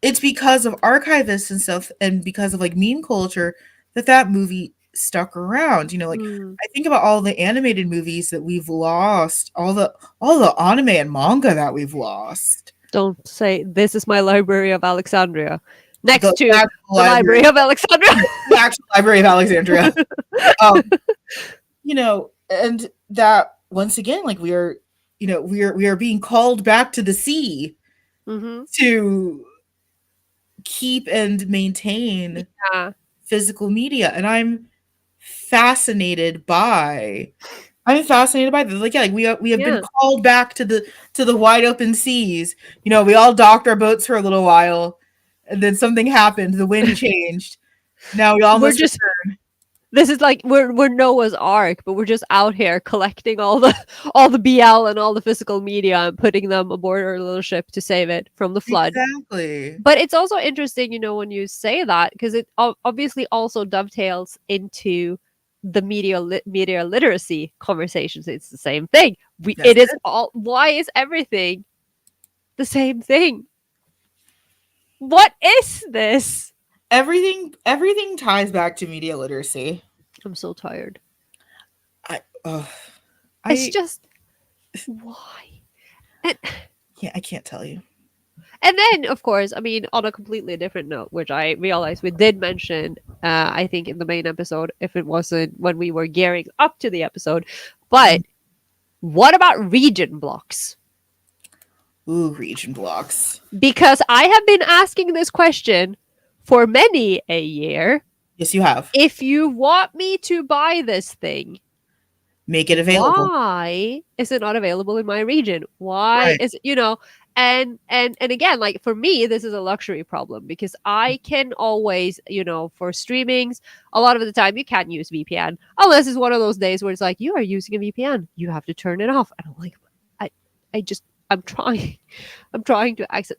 it's because of archivists and stuff and because of like meme culture that that movie stuck around, like Mm, I think about all the animated movies that we've lost, all the anime and manga that we've lost. don't say this is my Library of Alexandria. The Next to actual the library, Library of Alexandria. the actual library of Alexandria. um and that once again, like we are being called back to the sea Hmm. to keep and maintain Yeah, physical media, and I'm fascinated by this. Like, yeah, like we have been yeah. called back to the wide open seas. We all docked our boats for a little while, and then something happened. The wind changed. Now we all We're must just return. This is like we're Noah's Ark, but we're just out here collecting all the BL and all the physical media and putting them aboard our little ship to save it from the flood. Exactly. But it's also interesting, when you say that, because it obviously also dovetails into the media literacy conversations. It's the same thing. Yes, It it is is. all. Why is everything the same thing? What is this? Everything ties back to media literacy. I'm so tired. I It's I just why. And I can't tell you. And then, of course, I mean, on a completely different note, which I realized we did mention, I think in the main episode, if it wasn't when we were gearing up to the episode. But what about region blocks? Ooh, region blocks. Because I have been asking this question for many a year. Yes, you have. If you want me to buy this thing, Make it available. why is it not available in my region? Why Right. is it, and again, like for me, this is a luxury problem because I can always, for streamings, a lot of the time you can't use VPN unless it's one of those days where it's like you are using a VPN, you have to turn it off. And I'm like, I, I just. I'm trying. I'm trying to access,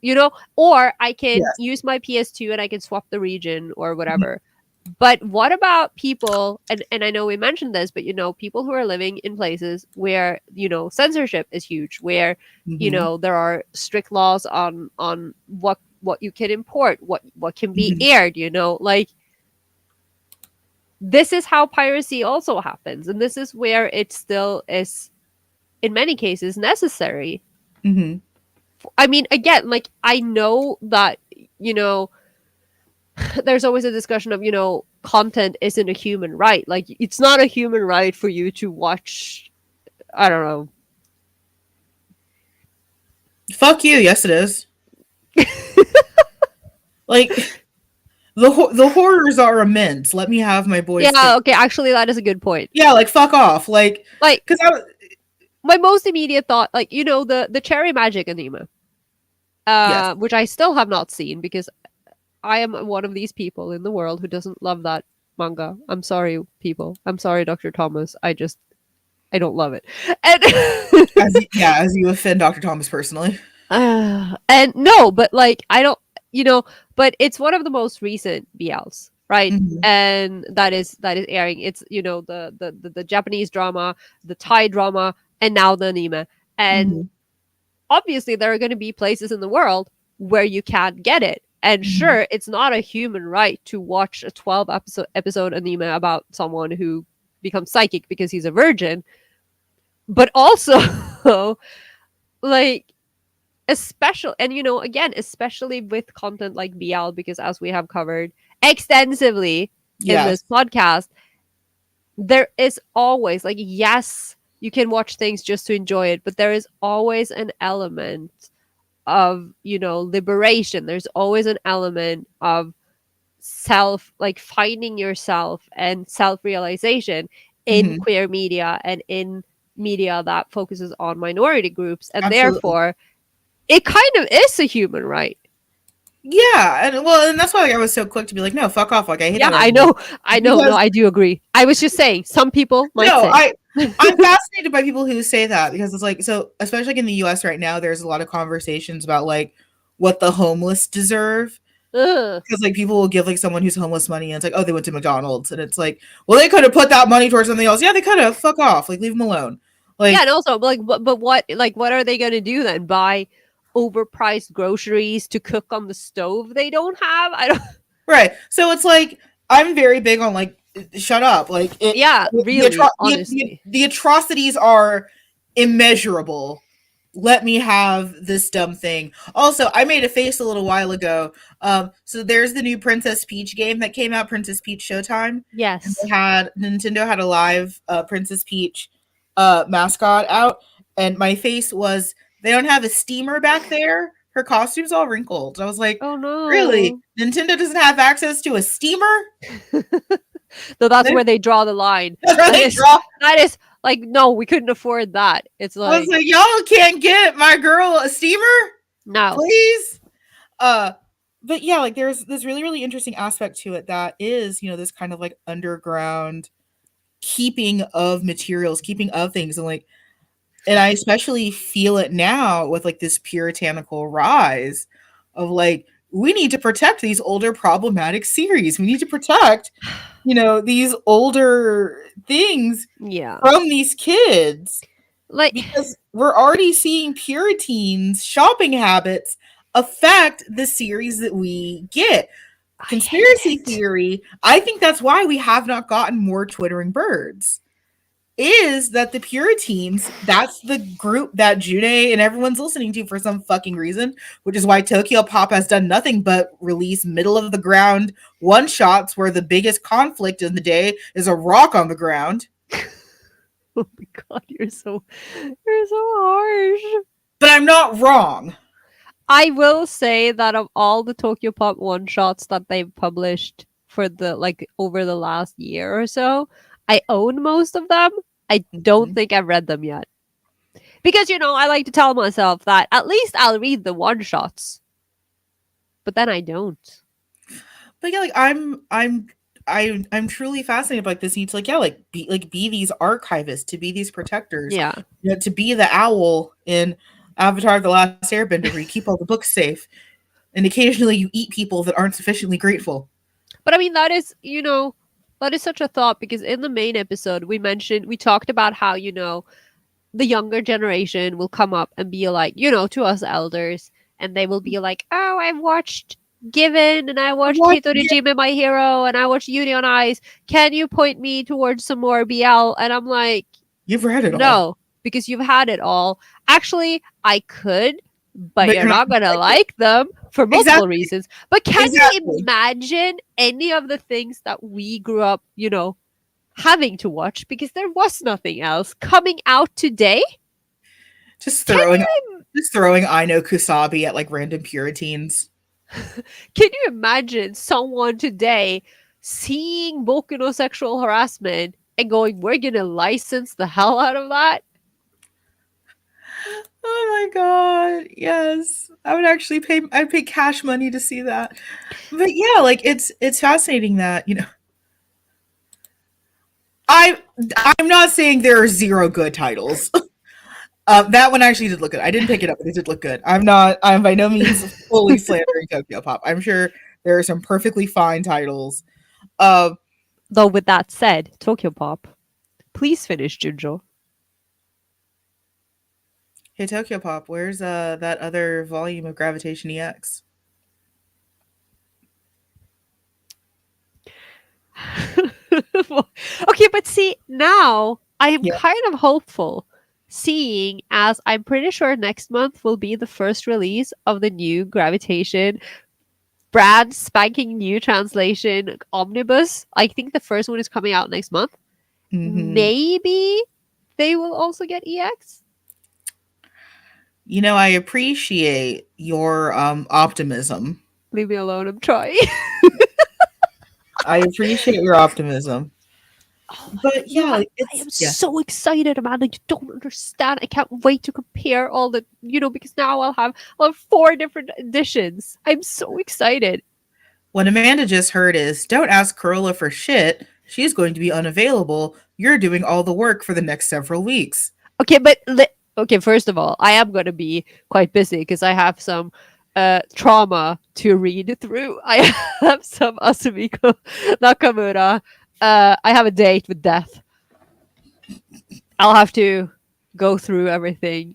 or I can Yes. use my PS2 and I can swap the region or whatever. But what about people, and I know we mentioned this, but people who are living in places where, censorship is huge, where, Mm-hmm. there are strict laws on what you can import, what can be Mm-hmm. aired, like this is how piracy also happens. And this is where it still is in many cases necessary. Mm-hmm. I mean, again, like I know that, you know, there's always a discussion of, content isn't a human right. Like it's not a human right for you to watch, I don't know. Fuck you. Yes, it is. Like the horrors are immense. Let me have my boys Yeah, take. okay, actually that is a good point. Yeah, like fuck off. Like, Like because my most immediate thought, like, the cherry magic anime, yes, which I still have not seen because I am one of these people in the world who doesn't love that manga. I'm sorry, people. I'm sorry, Dr. Thomas. I don't love it. And as you offend Dr. Thomas personally. and no, but like I don't, but it's one of the most recent BLs, right? Mm-hmm. And that is airing. It's the Japanese drama, the Thai drama, and now the anime. And Mm-hmm. obviously, there are going to be places in the world where you can't get it. And Mm-hmm. sure, it's not a human right to watch a 12 episode anime about someone who becomes psychic because he's a virgin, but also like especially, and again, especially with content like BL, because as we have covered extensively in this Yes. podcast, there is always, like, yes, you can watch things just to enjoy it, but there is always an element of, liberation. There's always an element of self, like finding yourself and self-realization in Mm-hmm. queer media and in media that focuses on minority groups, and Absolutely. therefore it kind of is a human right. Yeah, and that's why I was so quick to be like, no, fuck off. Like I hate Yeah, that I argument know. I know. No, because I do agree. I was just saying, some people might no, say. I'm fascinated by people who say that because it's like so, especially like in the U.S. right now, there's a lot of conversations about like what the homeless deserve Ugh. because like people will give like someone who's homeless money and it's like, oh, they went to McDonald's and it's like, well, they could have put that money towards something else. Yeah, they could have. Fuck off. Like leave them alone. Yeah, and Like also, like, but what are they going to do then? Buy overpriced groceries to cook on the stove they don't have? I don't. right. So it's like I'm very big on like shut up. Like Yeah, really, honestly. the atrocities are immeasurable. Let me have this dumb thing. Also, I made a face a little while ago. So there's the new Princess Peach game that came out, Princess Peach Showtime, and Yes. they had Nintendo had a live Princess Peach mascot out, and my face was they don't have a steamer back there. Her costume's all wrinkled. I was like, Oh really? no. Nintendo doesn't have access to a steamer? So that's They, where they draw the line. that's where That they is draw. that is like, no, we couldn't afford that. It's I was like, like, y'all can't get my girl a steamer, no. please. Uh, but yeah, like there's this really really interesting aspect to it that is, this kind of like underground keeping of materials, keeping of things, and I especially feel it now with like this puritanical rise of like we need to protect these older problematic series. We need to protect, these older things Yeah. from these kids Like, because we're already seeing Puritans' shopping habits affect the series that we get. I hate Conspiracy it. theory, I think that's why we have not gotten more twittering birds. Is that the Puritans? That's the group that June and everyone's listening to for some fucking reason, which is why Tokyo Pop has done nothing but release middle of the ground one shots where the biggest conflict in the day is a rock on the ground. Oh my god, you're so harsh. But I'm not wrong. I will say that of all the Tokyo Pop one shots that they've published for the like over the last year or so, I own most of them. I don't Mhm. think I've read them yet. Because I like to tell myself that at least I'll read the one shots. But then I don't. But yeah, like I'm truly fascinated by like, this need to be these archivists, to be these protectors, Yeah. to be the owl in Avatar: The Last Airbender, where you keep all the books safe, and occasionally you eat people that aren't sufficiently grateful. But I mean that is such a thought because in the main episode we talked about how, the younger generation will come up and be like, to us elders, and they will be like, "Oh, I've watched Given, and I watched What? Hitorijime My Hero, and I watched Yuri on Ice. Can you point me towards some more BL?" And I'm like, You've read it all, "No, because you've had it all." Actually, I could, but but you're you're not not gonna gonna like it. like them for multiple Exactly. reasons. But can you Exactly. imagine any of the things that we grew up, having to watch because there was nothing else coming out today? Just Can throwing you just throwing I know Kusabi at like random Puritans. can you imagine someone today seeing Boku no sexual harassment and going, "We're gonna license the hell out of that"? Oh my god, yes. I would actually I'd pay cash money to see that. But yeah, like it's fascinating that, I I'm not saying there are zero good titles. That one actually did look good. I didn't pick it up, but it did look good. I'm by no means fully slandering Tokyo Pop. I'm sure there are some perfectly fine titles. Uh, Though, with that said, Tokyo Pop, please finish Junjo. hey Tokyo Pop, where's that other volume of Gravitation EX? Okay, but see, now I am Yeah. kind of hopeful, seeing as I'm pretty sure next month will be the first release of the new Gravitation brand spanking new translation omnibus. I think the first one is coming out next month. Mhm. Maybe they will also get EX. I appreciate your optimism. Leave me alone. I'm trying. I appreciate your optimism. Oh my god, But yeah, like I it's am yeah. so excited, Amanda. You don't understand. I can't wait to compare all the, because now I'll have four different editions. I'm so excited. What Amanda just heard is don't ask Corolla for shit. She's going to be unavailable. You're doing all the work for the next several weeks. Okay, but okay, first of all, I am gonna be quite busy because I have some trauma to read through. I have some Asumiko Nakamura. I have a date with death. I'll have to go through everything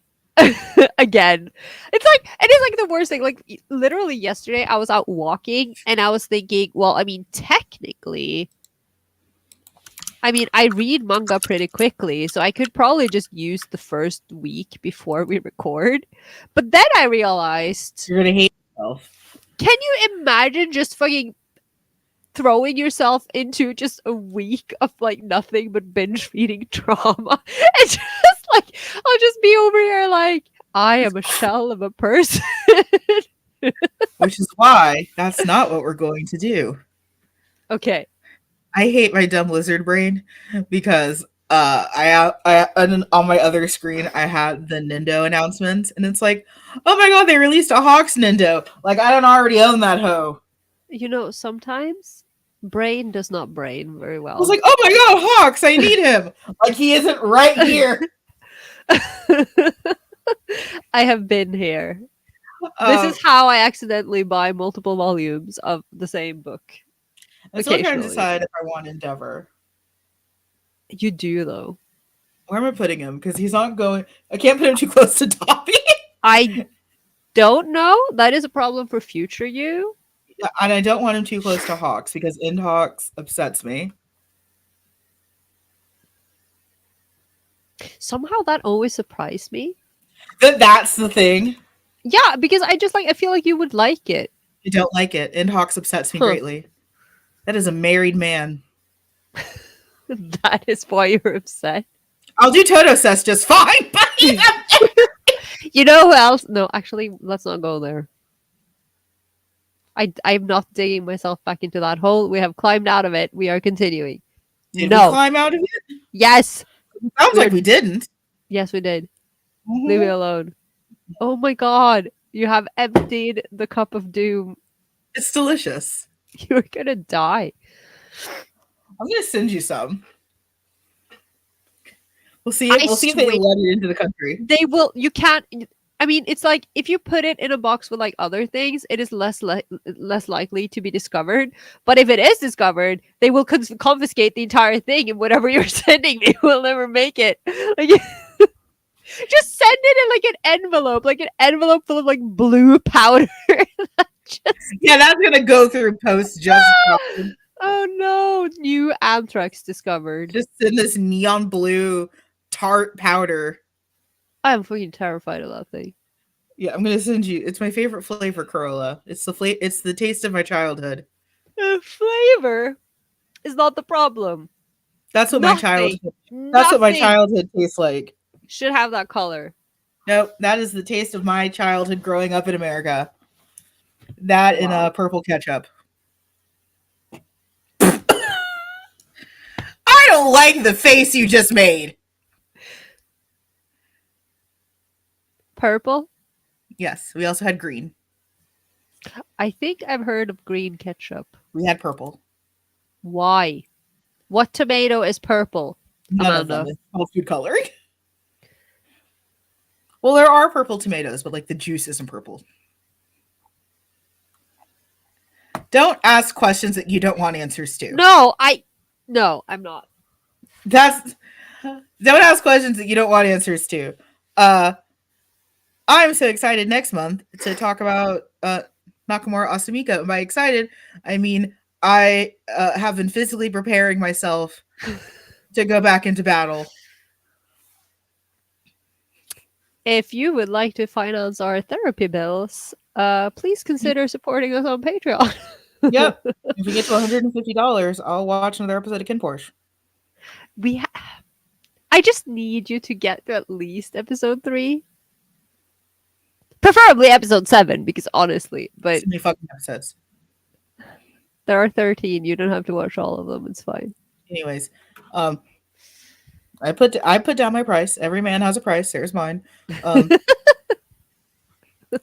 again. It is like the worst thing. Like literally yesterday, I was out walking and I was thinking, well, I mean, technically, I read manga pretty quickly, so I could probably just use the first week before we record. But then I realized, You're gonna hate yourself. can you imagine just fucking throwing yourself into just a week of like nothing but binge feeding trauma? And just like, I'll just be over here like, I am a shell of a person. Which is why that's not what we're going to do. Okay. I hate my dumb lizard brain because and on my other screen I had the Nindo announcements, and it's like, oh my god, they released a Hawks Nindo. Like I don't already own that hoe. Sometimes brain does not brain very I was well. like, oh my god, Hawks, I need him. Like he isn't right here. I have been here. This Um, is how I accidentally buy multiple volumes of the same book I'm still trying to occasionally. decide if I want Endeavor. You do, though. Where am I putting him? Because he's not going. I can't put him too close to Dobby. I don't know. That is a problem for future you. And I don't want him too close to Hawks because End Hawks upsets me. Somehow that always surprised me. That's the thing. Yeah, because I feel like you would like it. I don't like it. End Hawks upsets me Huh. greatly. That is a married man. That is why you're upset. I'll do Toto Sess just fine, but You know who else? No, actually, let's not go there. I'm not digging myself back into that hole. We have climbed out of it. We are continuing. did we No. climb out of it? Yes. Sounds like We're we didn't. yes, we did. Leave me alone. Oh my god. You have emptied the cup of doom. It's delicious. You're gonna die. I'm gonna send you some. We'll see. I We'll see if they swear let it into the country. they will. You can't. I mean, it's like if you put it in a box with like other things, it is less likely to be discovered. But if it is discovered, they will confiscate the entire thing, and whatever you're sending, they will never make it. Like, just send it in like an envelope full of like blue powder. Just Yeah, that's gonna go through post just fine. oh no, new anthrax discovered. Just send this neon blue tart powder. I'm fucking terrified of that thing. Yeah, I'm gonna send you. It's my favorite flavor, Corolla. It's the taste of my childhood. The flavor is not the problem. That's what my Nothing, childhood. That's what my nothing childhood tastes like. should have that color. Nope, that is the taste of my childhood growing up in America. That and Wow. purple ketchup. I don't like the face you just made. Purple? Yes, we also had green. I think I've heard of green ketchup. We had purple. Why? What tomato is purple? None of them. Amanda. It's all food coloring. Well, there are purple tomatoes, but like the juice isn't purple. Don't ask questions that you don't want answers to. No, I'm not. That's don't ask questions that you don't want answers to. I'm so excited next month to talk about Nakamura Asumika. And by excited, I mean I have been physically preparing myself to go back into battle. If you would like to finance our therapy bills, please consider supporting us on Patreon. Yep. If we get to $150, I'll watch another episode of Kin Porsche. I just need you to get to at least episode 3. Preferably episode 7, because honestly, but So many fucking episodes. there are 13. You don't have to watch all of them. It's fine. Anyways, I put down my price. Every man has a price. There's mine.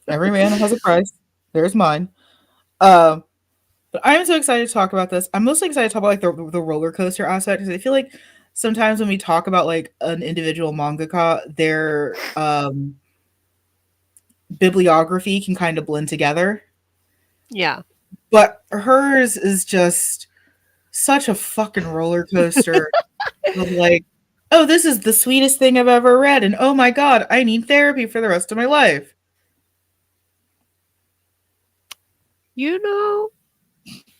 Every man has a price. There's mine. But I'm so excited to talk about this. I'm mostly excited to talk about like the roller coaster aspect because I feel like sometimes when we talk about like an individual mangaka, their bibliography can kind of blend together. Yeah. But hers is just such a fucking roller coaster of like, oh, this is the sweetest thing I've ever read, and oh my god, I need therapy for the rest of my life. You know,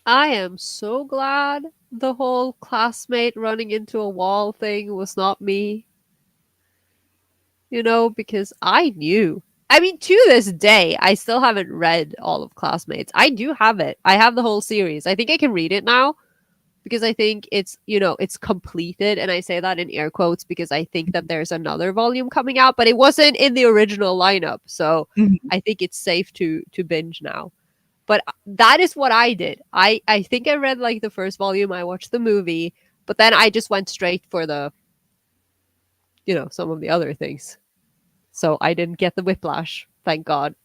I am so glad the whole classmate running into a wall thing was not me. Because I knew. I mean, to this day, I still haven't read all of Classmates. I do have it. I have the whole series. I think I can read it now because I think it's completed. And I say that in air quotes because I think that there's another volume coming out, but it wasn't in the original lineup. So Mhm. I think it's safe to binge now. But that is what I did. I think I read like the first volume. I watched the movie, but then I just went straight for the some of the other things. So I didn't get the whiplash, thank God.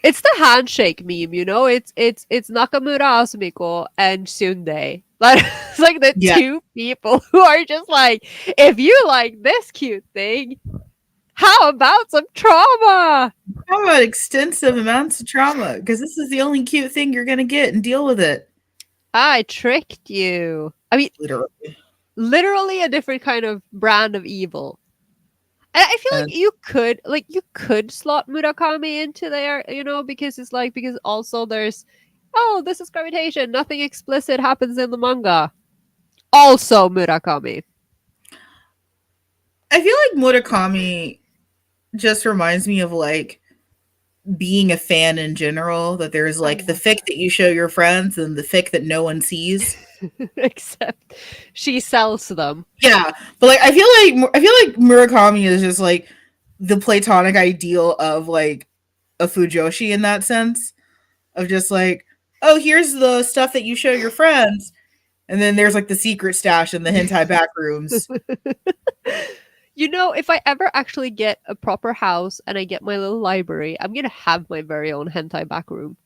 It's the handshake meme, it's Nakamura Asumiko and Sunday. Like it's like the Yeah. two people who are just like, if you like this cute thing, how about some trauma? How about extensive amounts of trauma? Because this is the only cute thing you're gonna get and deal with it. I tricked you. I mean, Literally. literally a different kind of brand of evil. And I feel And like you could slot Murakami into there, because it's like because also there's oh, this is gravitation. Nothing explicit happens in the manga. Also Murakami. I feel like Murakami just reminds me of like being a fan in general, that there's I like the love fic that you show your friends and the fic that no one sees. that. Except she sells them. Yeah, but like I feel like Murakami is just like the platonic ideal of like a fujoshi in that sense, of just like, oh, here's the stuff that you show your friends, and then there's like the secret stash in the hentai back rooms. If I ever actually get a proper house and I get my little library, I'm gonna have my very own hentai back room.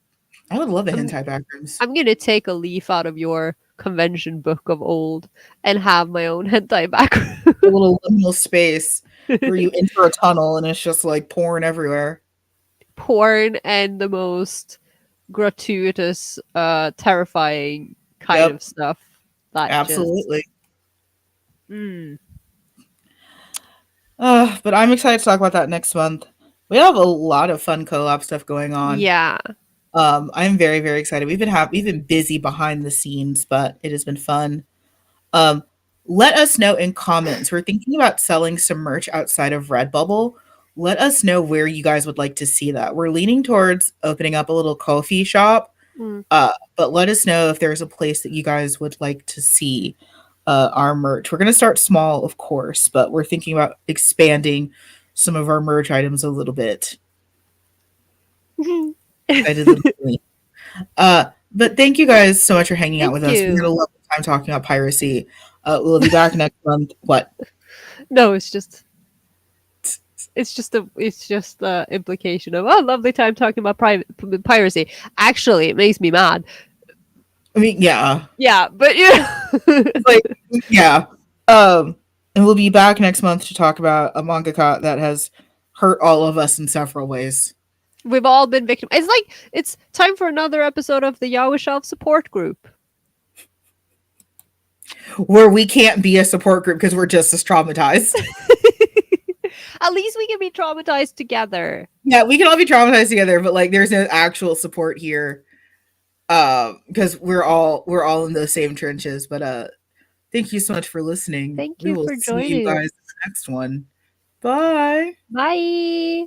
I would love a I'm hentai back rooms. I'm gonna take a leaf out of your convention book of old and have my own hentai back A little liminal space where you enter a tunnel and it's just like porn everywhere. porn and the most gratuitous, terrifying kind Yep, of stuff that just absolutely. mm, But I'm excited to talk about that next month. We have a lot of fun co-op stuff going on. yeah. I'm very, very excited. We've been busy behind the scenes, but it has been fun. Um, Let us know in comments. We're thinking about selling some merch outside of Redbubble. Let us know where you guys would like to see that. We're leaning towards opening up a little coffee shop. Mm. But let us know if there's a place that you guys would like to see our merch. We're going to start small, of course, but we're thinking about expanding some of our merch items a little bit. Excited little me. But thank you guys so much for hanging out Thank with us. We had a you. lovely time talking about piracy. We'll be back next month. What? No, it's just the implication of oh, lovely time talking about piracy. Actually, it makes me mad. I mean, yeah, Yeah, but like, yeah. Um, and we'll be back next month to talk about a mangaka that has hurt all of us in several ways. we've all been victim. It's like it's time for another episode of the Yaoi Shelf support group. Where we can't be a support group because we're just as traumatized. At least we can be traumatized together. Yeah, we can all be traumatized together, but like there's no actual support here. Because we're all in those same trenches. But thank you so much for listening. Thank We you will for see you joining. guys in the next one. Bye. Bye.